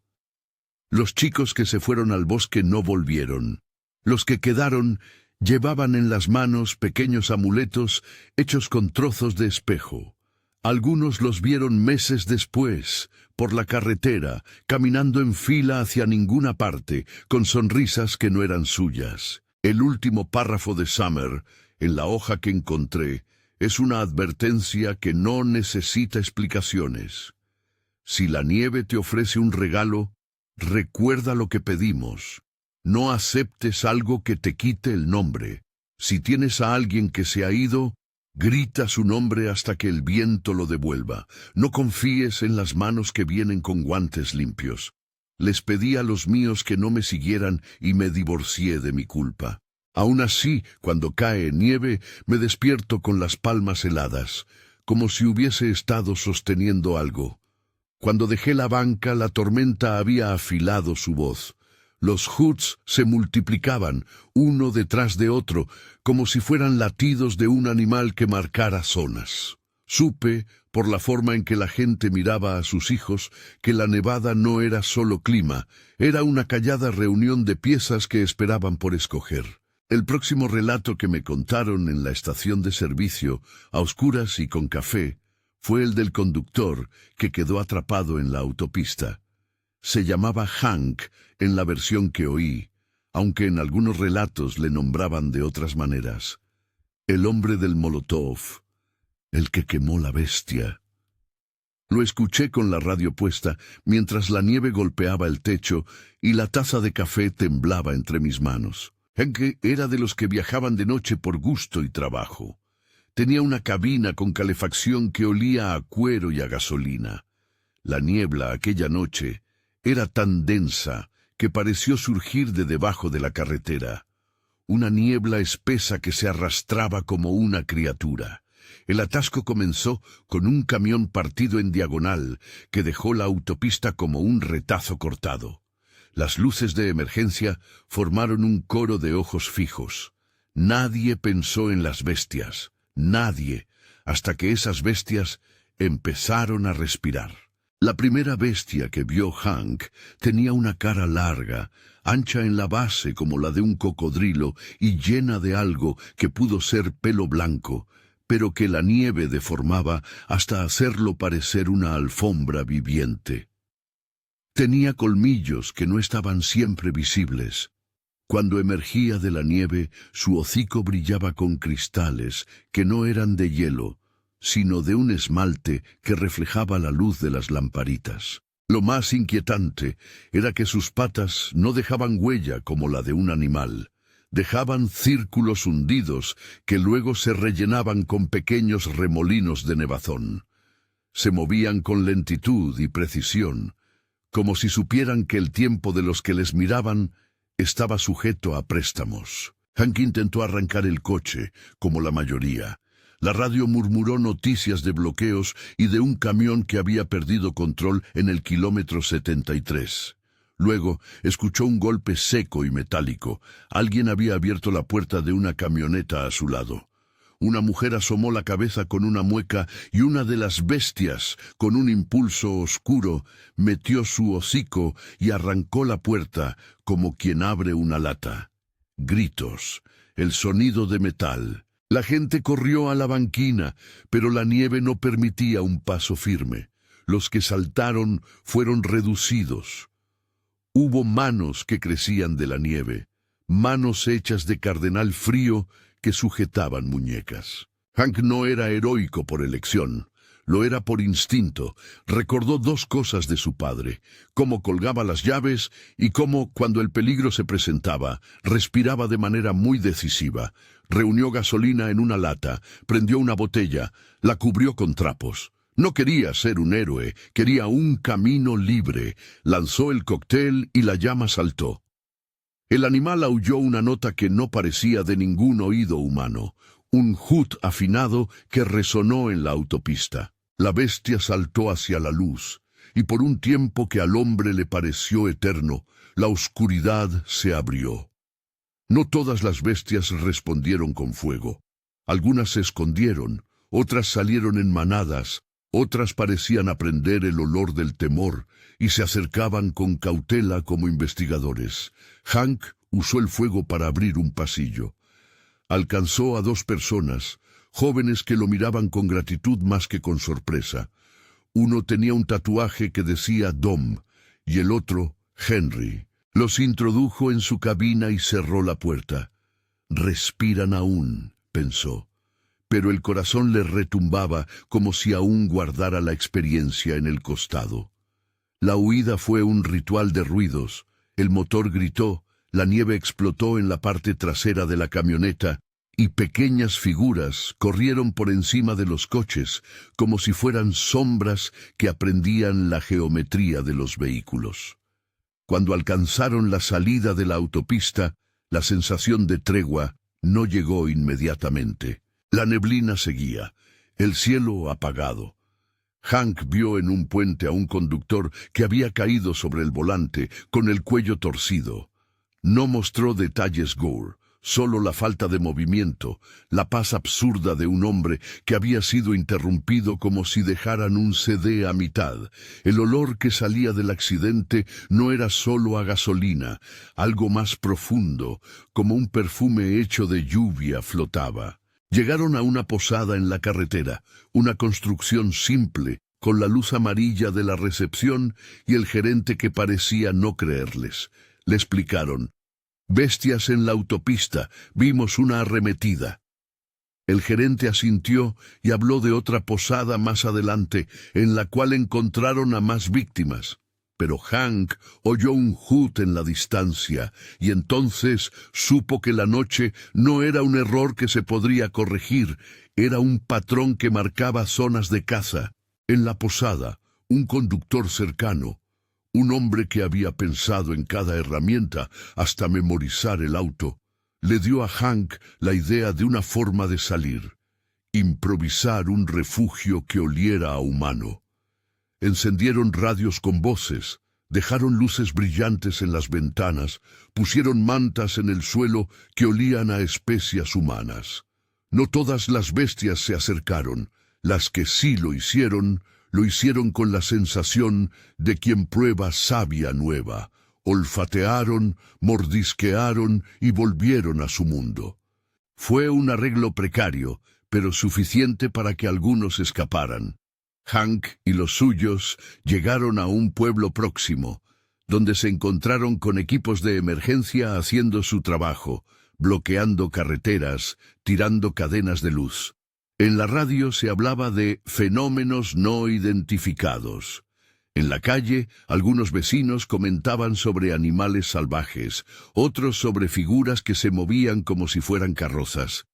Los chicos que se fueron al bosque no volvieron. Los que quedaron llevaban en las manos pequeños amuletos hechos con trozos de espejo. Algunos los vieron meses después, por la carretera, caminando en fila hacia ninguna parte, con sonrisas que no eran suyas. El último párrafo de Summer, en la hoja que encontré, es una advertencia que no necesita explicaciones. Si la nieve te ofrece un regalo, recuerda lo que pedimos. No aceptes algo que te quite el nombre. Si tienes a alguien que se ha ido, grita su nombre hasta que el viento lo devuelva. No confíes en las manos que vienen con guantes limpios. Les pedí a los míos que no me siguieran y me divorcié de mi culpa. Aún así, cuando cae nieve, me despierto con las palmas heladas, como si hubiese estado sosteniendo algo. Cuando dejé la banca, la tormenta había afilado su voz. Los hoots se multiplicaban, uno detrás de otro, como si fueran latidos de un animal que marcara zonas. Supe, por la forma en que la gente miraba a sus hijos, que la nevada no era solo clima, era una callada reunión de piezas que esperaban por escoger. El próximo relato que me contaron en la estación de servicio, a oscuras y con café, fue el del conductor que quedó atrapado en la autopista. Se llamaba Hank en la versión que oí, aunque en algunos relatos le nombraban de otras maneras. El hombre del Molotov, el que quemó la bestia. Lo escuché con la radio puesta mientras la nieve golpeaba el techo y la taza de café temblaba entre mis manos. Hank era de los que viajaban de noche por gusto y trabajo. Tenía una cabina con calefacción que olía a cuero y a gasolina. La niebla aquella noche era tan densa que pareció surgir de debajo de la carretera. Una niebla espesa que se arrastraba como una criatura. El atasco comenzó con un camión partido en diagonal que dejó la autopista como un retazo cortado. Las luces de emergencia formaron un coro de ojos fijos. Nadie pensó en las bestias, nadie, hasta que esas bestias empezaron a respirar. La primera bestia que vio Hank tenía una cara larga, ancha en la base como la de un cocodrilo y llena de algo que pudo ser pelo blanco, pero que la nieve deformaba hasta hacerlo parecer una alfombra viviente. Tenía colmillos que no estaban siempre visibles. Cuando emergía de la nieve, su hocico brillaba con cristales que no eran de hielo, sino de un esmalte que reflejaba la luz de las lamparitas. Lo más inquietante era que sus patas no dejaban huella como la de un animal. Dejaban círculos hundidos que luego se rellenaban con pequeños remolinos de nevazón. Se movían con lentitud y precisión, como si supieran que el tiempo de los que les miraban estaba sujeto a préstamos. Hank intentó arrancar el coche, como la mayoría. La radio murmuró noticias de bloqueos y de un camión que había perdido control en el kilómetro 73. Luego escuchó un golpe seco y metálico. Alguien había abierto la puerta de una camioneta a su lado. Una mujer asomó la cabeza con una mueca y una de las bestias, con un impulso oscuro, metió su hocico y arrancó la puerta como quien abre una lata. Gritos, el sonido de metal. La gente corrió a la banquina, pero la nieve no permitía un paso firme. Los que saltaron fueron reducidos. Hubo manos que crecían de la nieve, manos hechas de cardenal frío que sujetaban muñecas. Hank no era heroico por elección, lo era por instinto. Recordó dos cosas de su padre: cómo colgaba las llaves y cómo, cuando el peligro se presentaba, respiraba de manera muy decisiva. Reunió gasolina en una lata, prendió una botella, la cubrió con trapos. No quería ser un héroe, quería un camino libre. Lanzó el cóctel y la llama saltó. El animal aulló una nota que no parecía de ningún oído humano, un hut afinado que resonó en la autopista. La bestia saltó hacia la luz, y por un tiempo que al hombre le pareció eterno, la oscuridad se abrió. No todas las bestias respondieron con fuego. Algunas se escondieron, otras salieron en manadas, otras parecían aprender el olor del temor y se acercaban con cautela como investigadores. Hank usó el fuego para abrir un pasillo. Alcanzó a dos personas, jóvenes que lo miraban con gratitud más que con sorpresa. Uno tenía un tatuaje que decía Dom y el otro Henry. Los introdujo en su cabina y cerró la puerta. «Respiran aún», pensó, pero el corazón le retumbaba como si aún guardara la experiencia en el costado. La huida fue un ritual de ruidos. El motor gritó, la nieve explotó en la parte trasera de la camioneta y pequeñas figuras corrieron por encima de los coches como si fueran sombras que aprendían la geometría de los vehículos. Cuando alcanzaron la salida de la autopista, la sensación de tregua no llegó inmediatamente. La neblina seguía, el cielo apagado. Hank vio en un puente a un conductor que había caído sobre el volante con el cuello torcido. No mostró detalles Gore, solo la falta de movimiento, la paz absurda de un hombre que había sido interrumpido como si dejaran un CD a mitad. El olor que salía del accidente no era solo a gasolina, algo más profundo, como un perfume hecho de lluvia flotaba. Llegaron a una posada en la carretera, una construcción simple, con la luz amarilla de la recepción y el gerente que parecía no creerles. Le explicaron: «Bestias en la autopista, vimos una arremetida». El gerente asintió y habló de otra posada más adelante, en la cual encontraron a más víctimas. Pero Hank oyó un hoot en la distancia, y entonces supo que la noche no era un error que se podría corregir, era un patrón que marcaba zonas de caza. En la posada, un conductor cercano, un hombre que había pensado en cada herramienta hasta memorizar el auto, le dio a Hank la idea de una forma de salir: improvisar un refugio que oliera a humano. Encendieron radios con voces, dejaron luces brillantes en las ventanas, pusieron mantas en el suelo que olían a especias humanas. No todas las bestias se acercaron. Las que sí lo hicieron con la sensación de quien prueba savia nueva. Olfatearon, mordisquearon y volvieron a su mundo. Fue un arreglo precario, pero suficiente para que algunos escaparan. Hank y los suyos llegaron a un pueblo próximo, donde se encontraron con equipos de emergencia haciendo su trabajo, bloqueando carreteras, tirando cadenas de luz. En la radio se hablaba de fenómenos no identificados. En la calle, algunos vecinos comentaban sobre animales salvajes, otros sobre figuras que se movían como si fueran carrozas.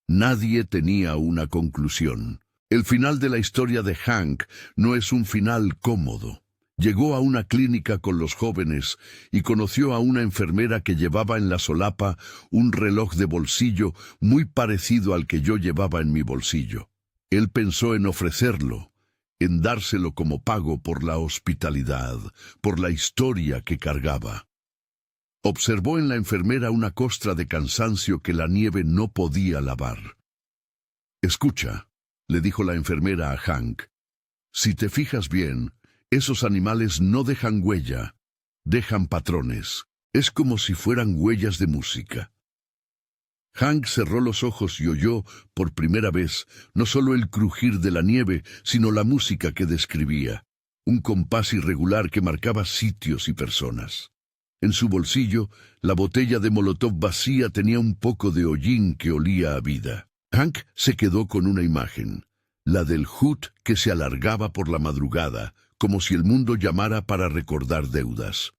Nadie tenía una conclusión. El final de la historia de Hank no es un final cómodo. Llegó a una clínica con los jóvenes y conoció a una enfermera que llevaba en la solapa un reloj de bolsillo muy parecido al que yo llevaba en mi bolsillo. Él pensó en ofrecerlo, en dárselo como pago por la hospitalidad, por la historia que cargaba. Observó en la enfermera una costra de cansancio que la nieve no podía lavar. «Escucha», le dijo la enfermera a Hank, «si te fijas bien, esos animales no dejan huella, dejan patrones. Es como si fueran huellas de música». Hank cerró los ojos y oyó, por primera vez, no solo el crujir de la nieve, sino la música que describía, un compás irregular que marcaba sitios y personas. En su bolsillo, la botella de Molotov vacía tenía un poco de hollín que olía a vida. Hank se quedó con una imagen, la del hoot que se alargaba por la madrugada, como si el mundo llamara para recordar deudas.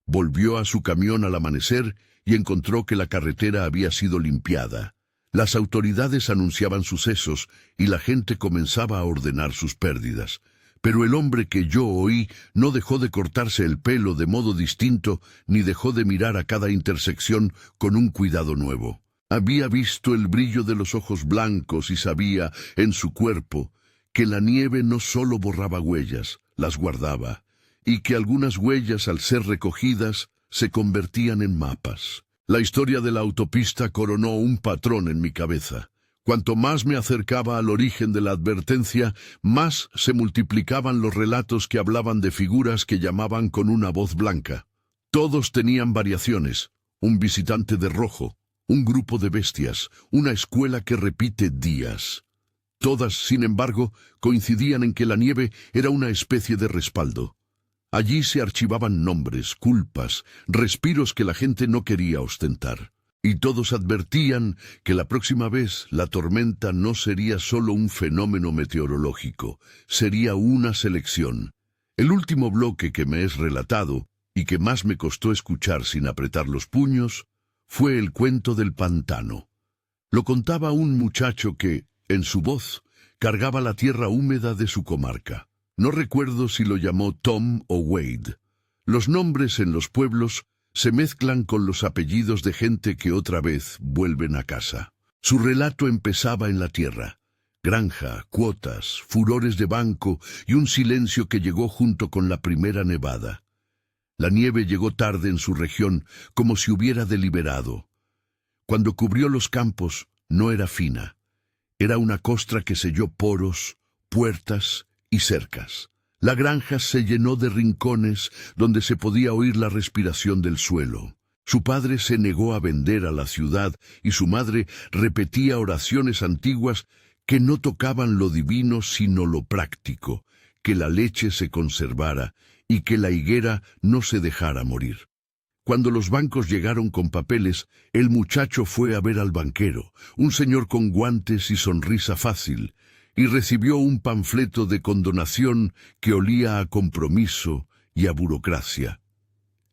Volvió a su camión al amanecer y encontró que la carretera había sido limpiada. Las autoridades anunciaban sucesos y la gente comenzaba a ordenar sus pérdidas. Pero el hombre que yo oí no dejó de cortarse el pelo de modo distinto, ni dejó de mirar a cada intersección con un cuidado nuevo. Había visto el brillo de los ojos blancos y sabía, en su cuerpo, que la nieve no solo borraba huellas, las guardaba, y que algunas huellas, al ser recogidas, se convertían en mapas. La historia de la autopista coronó un patrón en mi cabeza. Cuanto más me acercaba al origen de la advertencia, más se multiplicaban los relatos que hablaban de figuras que llamaban con una voz blanca. Todos tenían variaciones: un visitante de rojo, un grupo de bestias, una escuela que repite días. Todas, sin embargo, coincidían en que la nieve era una especie de respaldo. Allí se archivaban nombres, culpas, respiros que la gente no quería ostentar. Y todos advertían que la próxima vez la tormenta no sería solo un fenómeno meteorológico, sería una selección. El último bloque que me es relatado, y que más me costó escuchar sin apretar los puños, fue el cuento del pantano. Lo contaba un muchacho que, en su voz, cargaba la tierra húmeda de su comarca. No recuerdo si lo llamó Tom o Wade. Los nombres en los pueblos se mezclan con los apellidos de gente que otra vez vuelven a casa. Su relato empezaba en la tierra: granja, cuotas, furores de banco y un silencio que llegó junto con la primera nevada. La nieve llegó tarde en su región, como si hubiera deliberado. Cuando cubrió los campos, no era fina. Era una costra que selló poros, puertas y cercas. La granja se llenó de rincones donde se podía oír la respiración del suelo. Su padre se negó a vender a la ciudad y su madre repetía oraciones antiguas que no tocaban lo divino sino lo práctico, que la leche se conservara y que la higuera no se dejara morir. Cuando los bancos llegaron con papeles, el muchacho fue a ver al banquero, un señor con guantes y sonrisa fácil, y recibió un panfleto de condonación que olía a compromiso y a burocracia.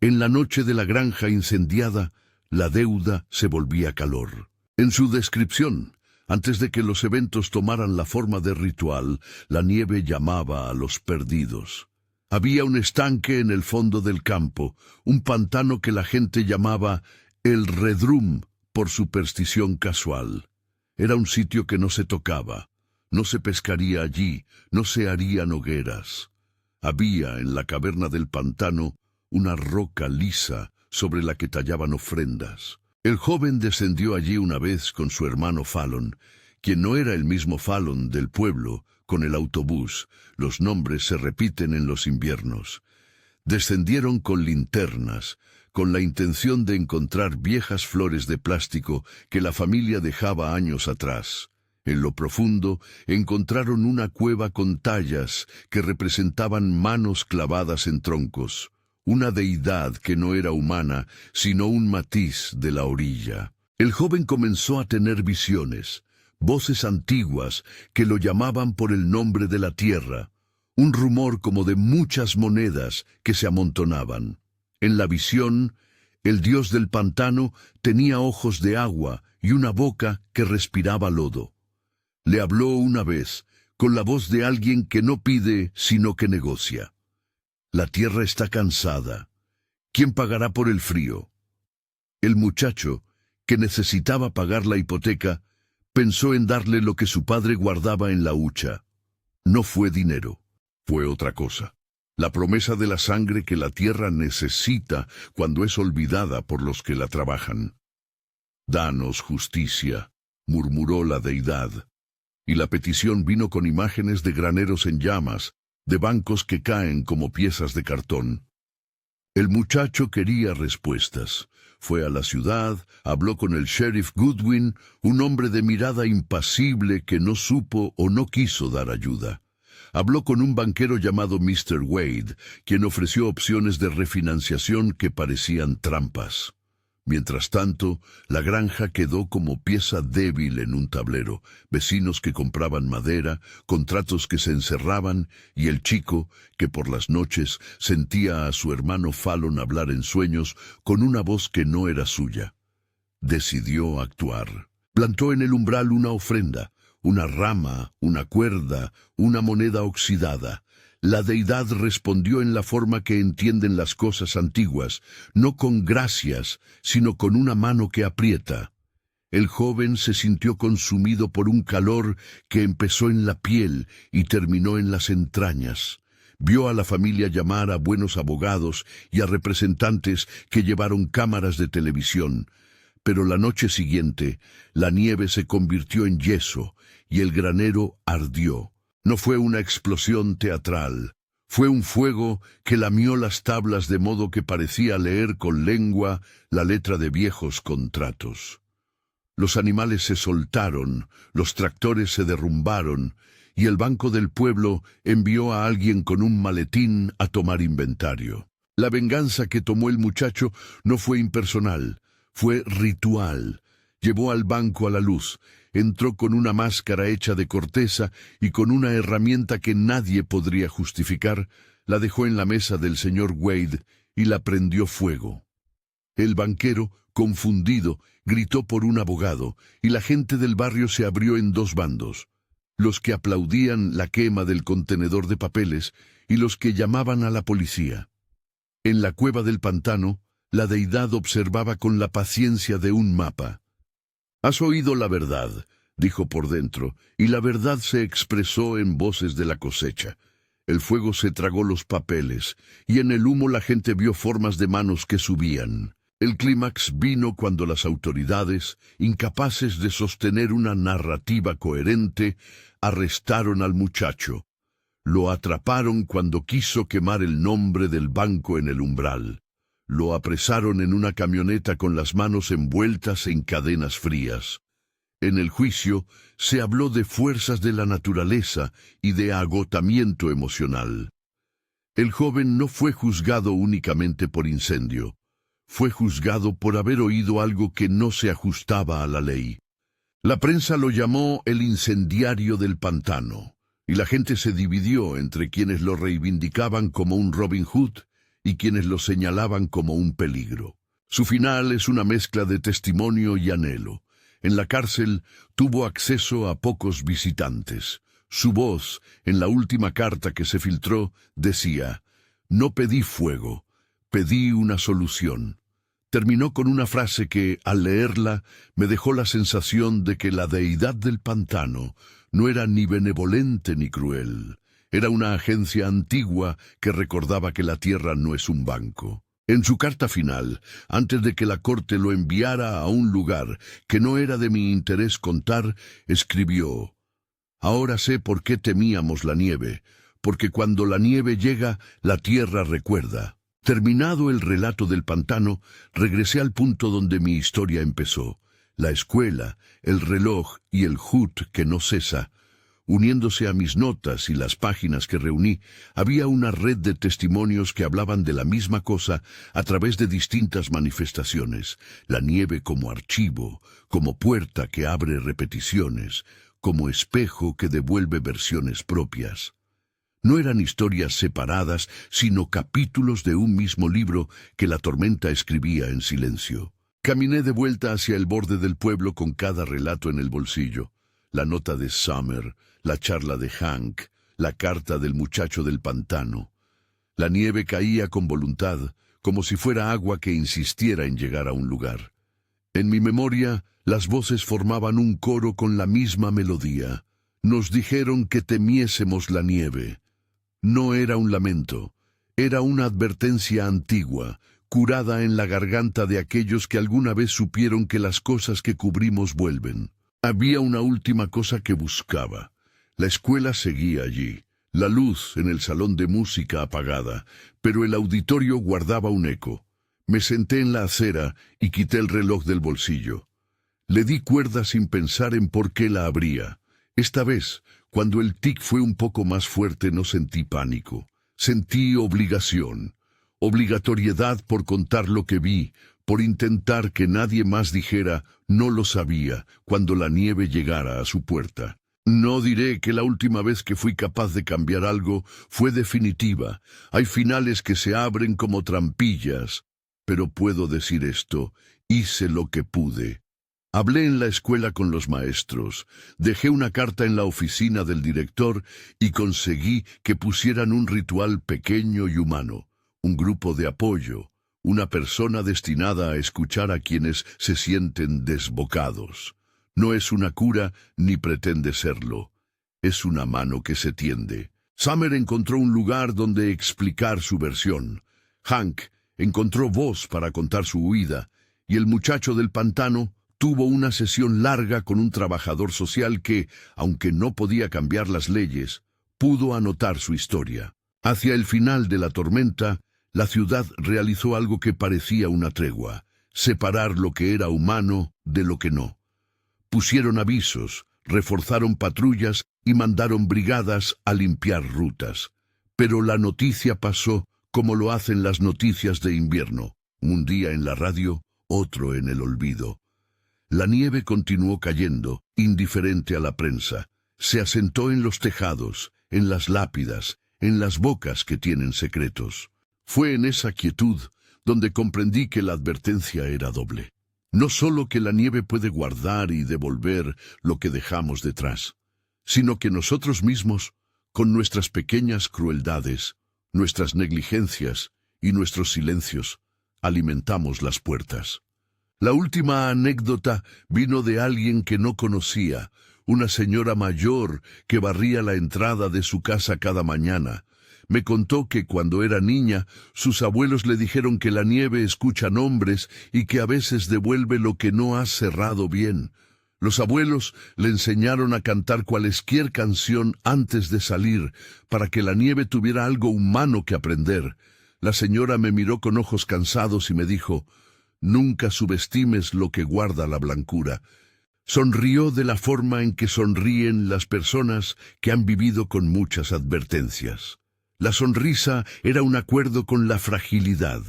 En la noche de la granja incendiada, la deuda se volvía calor. En su descripción, antes de que los eventos tomaran la forma de ritual, la nieve llamaba a los perdidos. Había un estanque en el fondo del campo, un pantano que la gente llamaba el Redrum por superstición casual. Era un sitio que no se tocaba, no se pescaría allí, no se harían hogueras. Había en la caverna del pantano una roca lisa sobre la que tallaban ofrendas. El joven descendió allí una vez con su hermano Fallon, quien no era el mismo Fallon del pueblo, con el autobús. Los nombres se repiten en los inviernos. Descendieron con linternas, con la intención de encontrar viejas flores de plástico que la familia dejaba años atrás. En lo profundo encontraron una cueva con tallas que representaban manos clavadas en troncos, una deidad que no era humana, sino un matiz de la orilla. El joven comenzó a tener visiones, voces antiguas que lo llamaban por el nombre de la tierra, un rumor como de muchas monedas que se amontonaban. En la visión, el dios del pantano tenía ojos de agua y una boca que respiraba lodo. Le habló una vez, con la voz de alguien que no pide, sino que negocia. La tierra está cansada. ¿Quién pagará por el frío? El muchacho, que necesitaba pagar la hipoteca, pensó en darle lo que su padre guardaba en la hucha. No fue dinero, fue otra cosa. La promesa de la sangre que la tierra necesita cuando es olvidada por los que la trabajan. «Danos justicia», murmuró la deidad. Y la petición vino con imágenes de graneros en llamas, de bancos que caen como piezas de cartón. El muchacho quería respuestas. Fue a la ciudad, habló con el sheriff Goodwin, un hombre de mirada impasible que no supo o no quiso dar ayuda. Habló con un banquero llamado Mr. Wade, quien ofreció opciones de refinanciación que parecían trampas. Mientras tanto, la granja quedó como pieza débil en un tablero, vecinos que compraban madera, contratos que se encerraban, y el chico, que por las noches sentía a su hermano Fallon hablar en sueños con una voz que no era suya. Decidió actuar. Plantó en el umbral una ofrenda, una rama, una cuerda, una moneda oxidada. La deidad respondió en la forma que entienden las cosas antiguas, no con gracias, sino con una mano que aprieta. El joven se sintió consumido por un calor que empezó en la piel y terminó en las entrañas. Vio a la familia llamar a buenos abogados y a representantes que llevaron cámaras de televisión. Pero la noche siguiente, la nieve se convirtió en yeso y el granero ardió. No fue una explosión teatral, fue un fuego que lamió las tablas de modo que parecía leer con lengua la letra de viejos contratos. Los animales se soltaron, los tractores se derrumbaron, y el Banco del Pueblo envió a alguien con un maletín a tomar inventario. La venganza que tomó el muchacho no fue impersonal, fue ritual. Llevó al banco a la luz, entró con una máscara hecha de corteza y con una herramienta que nadie podría justificar, la dejó en la mesa del señor Wade y la prendió fuego. El banquero, confundido, gritó por un abogado, y la gente del barrio se abrió en dos bandos, los que aplaudían la quema del contenedor de papeles y los que llamaban a la policía. En la cueva del pantano, la deidad observaba con la paciencia de un mapa. «Has oído la verdad», dijo por dentro, y la verdad se expresó en voces de la cosecha. El fuego se tragó los papeles, y en el humo la gente vio formas de manos que subían. El clímax vino cuando las autoridades, incapaces de sostener una narrativa coherente, arrestaron al muchacho. Lo atraparon cuando quiso quemar el nombre del banco en el umbral. Lo apresaron en una camioneta con las manos envueltas en cadenas frías. En el juicio se habló de fuerzas de la naturaleza y de agotamiento emocional. El joven no fue juzgado únicamente por incendio. Fue juzgado por haber oído algo que no se ajustaba a la ley. La prensa lo llamó el incendiario del pantano, y la gente se dividió entre quienes lo reivindicaban como un Robin Hood y quienes lo señalaban como un peligro. Su final es una mezcla de testimonio y anhelo. En la cárcel tuvo acceso a pocos visitantes. Su voz, en la última carta que se filtró, decía: «No pedí fuego, pedí una solución». Terminó con una frase que, al leerla, me dejó la sensación de que la deidad del pantano no era ni benevolente ni cruel. Era una agencia antigua que recordaba que la tierra no es un banco. En su carta final, antes de que la corte lo enviara a un lugar que no era de mi interés contar, escribió: «Ahora sé por qué temíamos la nieve, porque cuando la nieve llega, la tierra recuerda». Terminado el relato del pantano, regresé al punto donde mi historia empezó: la escuela, el reloj y el hut que no cesa. Uniéndose a mis notas y las páginas que reuní, había una red de testimonios que hablaban de la misma cosa a través de distintas manifestaciones: la nieve como archivo, como puerta que abre repeticiones, como espejo que devuelve versiones propias. No eran historias separadas, sino capítulos de un mismo libro que la tormenta escribía en silencio. Caminé de vuelta hacia el borde del pueblo con cada relato en el bolsillo: la nota de Summer, la charla de Hank, la carta del muchacho del pantano. La nieve caía con voluntad, como si fuera agua que insistiera en llegar a un lugar. En mi memoria, las voces formaban un coro con la misma melodía. Nos dijeron que temiésemos la nieve. No era un lamento, era una advertencia antigua, curada en la garganta de aquellos que alguna vez supieron que las cosas que cubrimos vuelven. Había una última cosa que buscaba. La escuela seguía allí, la luz en el salón de música apagada, pero el auditorio guardaba un eco. Me senté en la acera y quité el reloj del bolsillo. Le di cuerda sin pensar en por qué la abría. Esta vez, cuando el tic fue un poco más fuerte, no sentí pánico. Sentí obligación. Obligatoriedad por contar lo que vi, por intentar que nadie más dijera «no lo sabía» cuando la nieve llegara a su puerta. No diré que la última vez que fui capaz de cambiar algo fue definitiva. Hay finales que se abren como trampillas. Pero puedo decir esto: hice lo que pude. Hablé en la escuela con los maestros, dejé una carta en la oficina del director y conseguí que pusieran un ritual pequeño y humano, un grupo de apoyo, una persona destinada a escuchar a quienes se sienten desbocados. No es una cura ni pretende serlo, es una mano que se tiende. Summer encontró un lugar donde explicar su versión. Hank encontró voz para contar su huida, y el muchacho del pantano tuvo una sesión larga con un trabajador social que, aunque no podía cambiar las leyes, pudo anotar su historia. Hacia el final de la tormenta, la ciudad realizó algo que parecía una tregua: separar lo que era humano de lo que no. Pusieron avisos, reforzaron patrullas y mandaron brigadas a limpiar rutas. Pero la noticia pasó como lo hacen las noticias de invierno: un día en la radio, otro en el olvido. La nieve continuó cayendo, indiferente a la prensa. Se asentó en los tejados, en las lápidas, en las bocas que tienen secretos. Fue en esa quietud donde comprendí que la advertencia era doble. No solo que la nieve puede guardar y devolver lo que dejamos detrás, sino que nosotros mismos, con nuestras pequeñas crueldades, nuestras negligencias y nuestros silencios, alimentamos las puertas. La última anécdota vino de alguien que no conocía, una señora mayor que barría la entrada de su casa cada mañana. Me contó que cuando era niña, sus abuelos le dijeron que la nieve escucha nombres y que a veces devuelve lo que no has cerrado bien. Los abuelos le enseñaron a cantar cualesquier canción antes de salir, para que la nieve tuviera algo humano que aprender. La señora me miró con ojos cansados y me dijo: «Nunca subestimes lo que guarda la blancura». Sonrió de la forma en que sonríen las personas que han vivido con muchas advertencias. La sonrisa era un acuerdo con la fragilidad.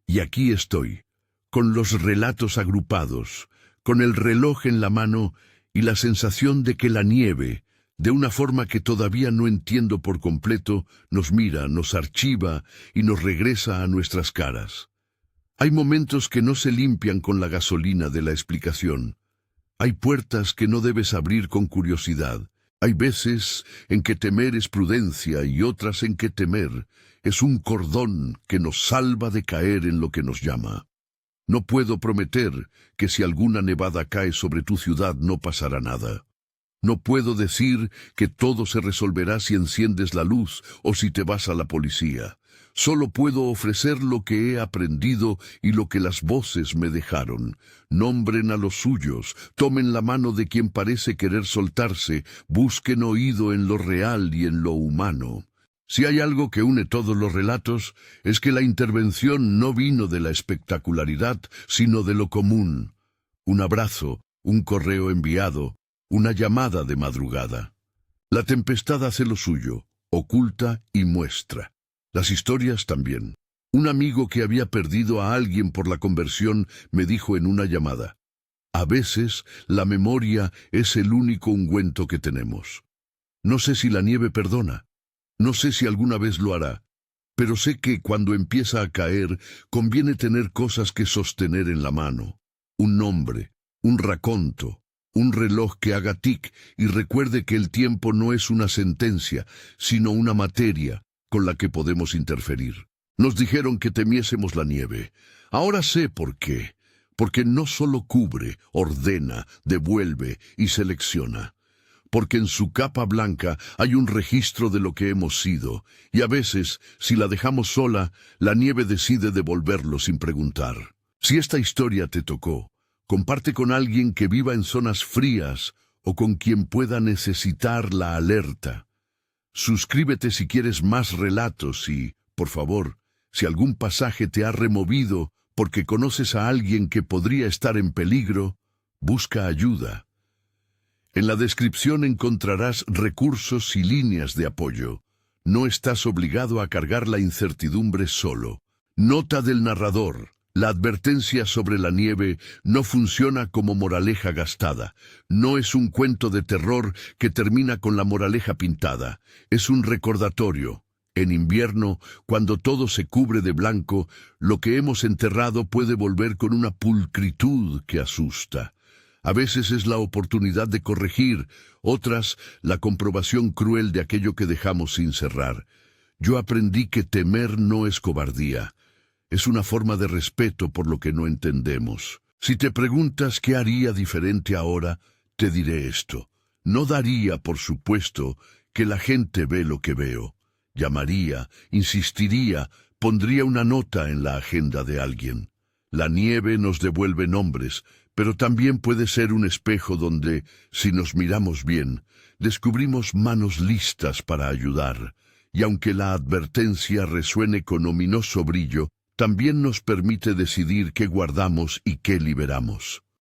Y aquí estoy, con los relatos agrupados, con el reloj en la mano y la sensación de que la nieve, de una forma que todavía no entiendo por completo, nos mira, nos archiva y nos regresa a nuestras caras. Hay momentos que no se limpian con la gasolina de la explicación. Hay puertas que no debes abrir con curiosidad. Hay veces en que temer es prudencia y otras en que temer es un cordón que nos salva de caer en lo que nos llama. No puedo prometer que si alguna nevada cae sobre tu ciudad no pasará nada. No puedo decir que todo se resolverá si enciendes la luz o si te vas a la policía. Solo puedo ofrecer lo que he aprendido y lo que las voces me dejaron. Nombren a los suyos, tomen la mano de quien parece querer soltarse, busquen oído en lo real y en lo humano. Si hay algo que une todos los relatos, es que la intervención no vino de la espectacularidad, sino de lo común. Un abrazo, un correo enviado, una llamada de madrugada. La tempestad hace lo suyo, oculta y muestra. Las historias también. Un amigo que había perdido a alguien por la conversión me dijo en una llamada: a veces la memoria es el único ungüento que tenemos. No sé si la nieve perdona, no sé si alguna vez lo hará, pero sé que cuando empieza a caer conviene tener cosas que sostener en la mano. Un nombre, un raconto, un reloj que haga tic y recuerde que el tiempo no es una sentencia, sino una materia con la que podemos interferir. Nos dijeron que temiésemos la nieve. Ahora sé por qué. Porque no solo cubre, ordena, devuelve y selecciona. Porque en su capa blanca hay un registro de lo que hemos sido, y a veces, si la dejamos sola, la nieve decide devolverlo sin preguntar. Si esta historia te tocó, comparte con alguien que viva en zonas frías o con quien pueda necesitar la alerta. Suscríbete si quieres más relatos y, por favor, si algún pasaje te ha removido porque conoces a alguien que podría estar en peligro, busca ayuda. En la descripción encontrarás recursos y líneas de apoyo. No estás obligado a cargar la incertidumbre solo. Nota del narrador. La advertencia sobre la nieve no funciona como moraleja gastada. No es un cuento de terror que termina con la moraleja pintada. Es un recordatorio. En invierno, cuando todo se cubre de blanco, lo que hemos enterrado puede volver con una pulcritud que asusta. A veces es la oportunidad de corregir, otras la comprobación cruel de aquello que dejamos sin cerrar. Yo aprendí que temer no es cobardía. Es una forma de respeto por lo que no entendemos. Si te preguntas qué haría diferente ahora, te diré esto. No daría, por supuesto, que la gente ve lo que veo. Llamaría, insistiría, pondría una nota en la agenda de alguien. La nieve nos devuelve nombres, pero también puede ser un espejo donde, si nos miramos bien, descubrimos manos listas para ayudar. Y aunque la advertencia resuene con ominoso brillo, también nos permite decidir qué guardamos y qué liberamos.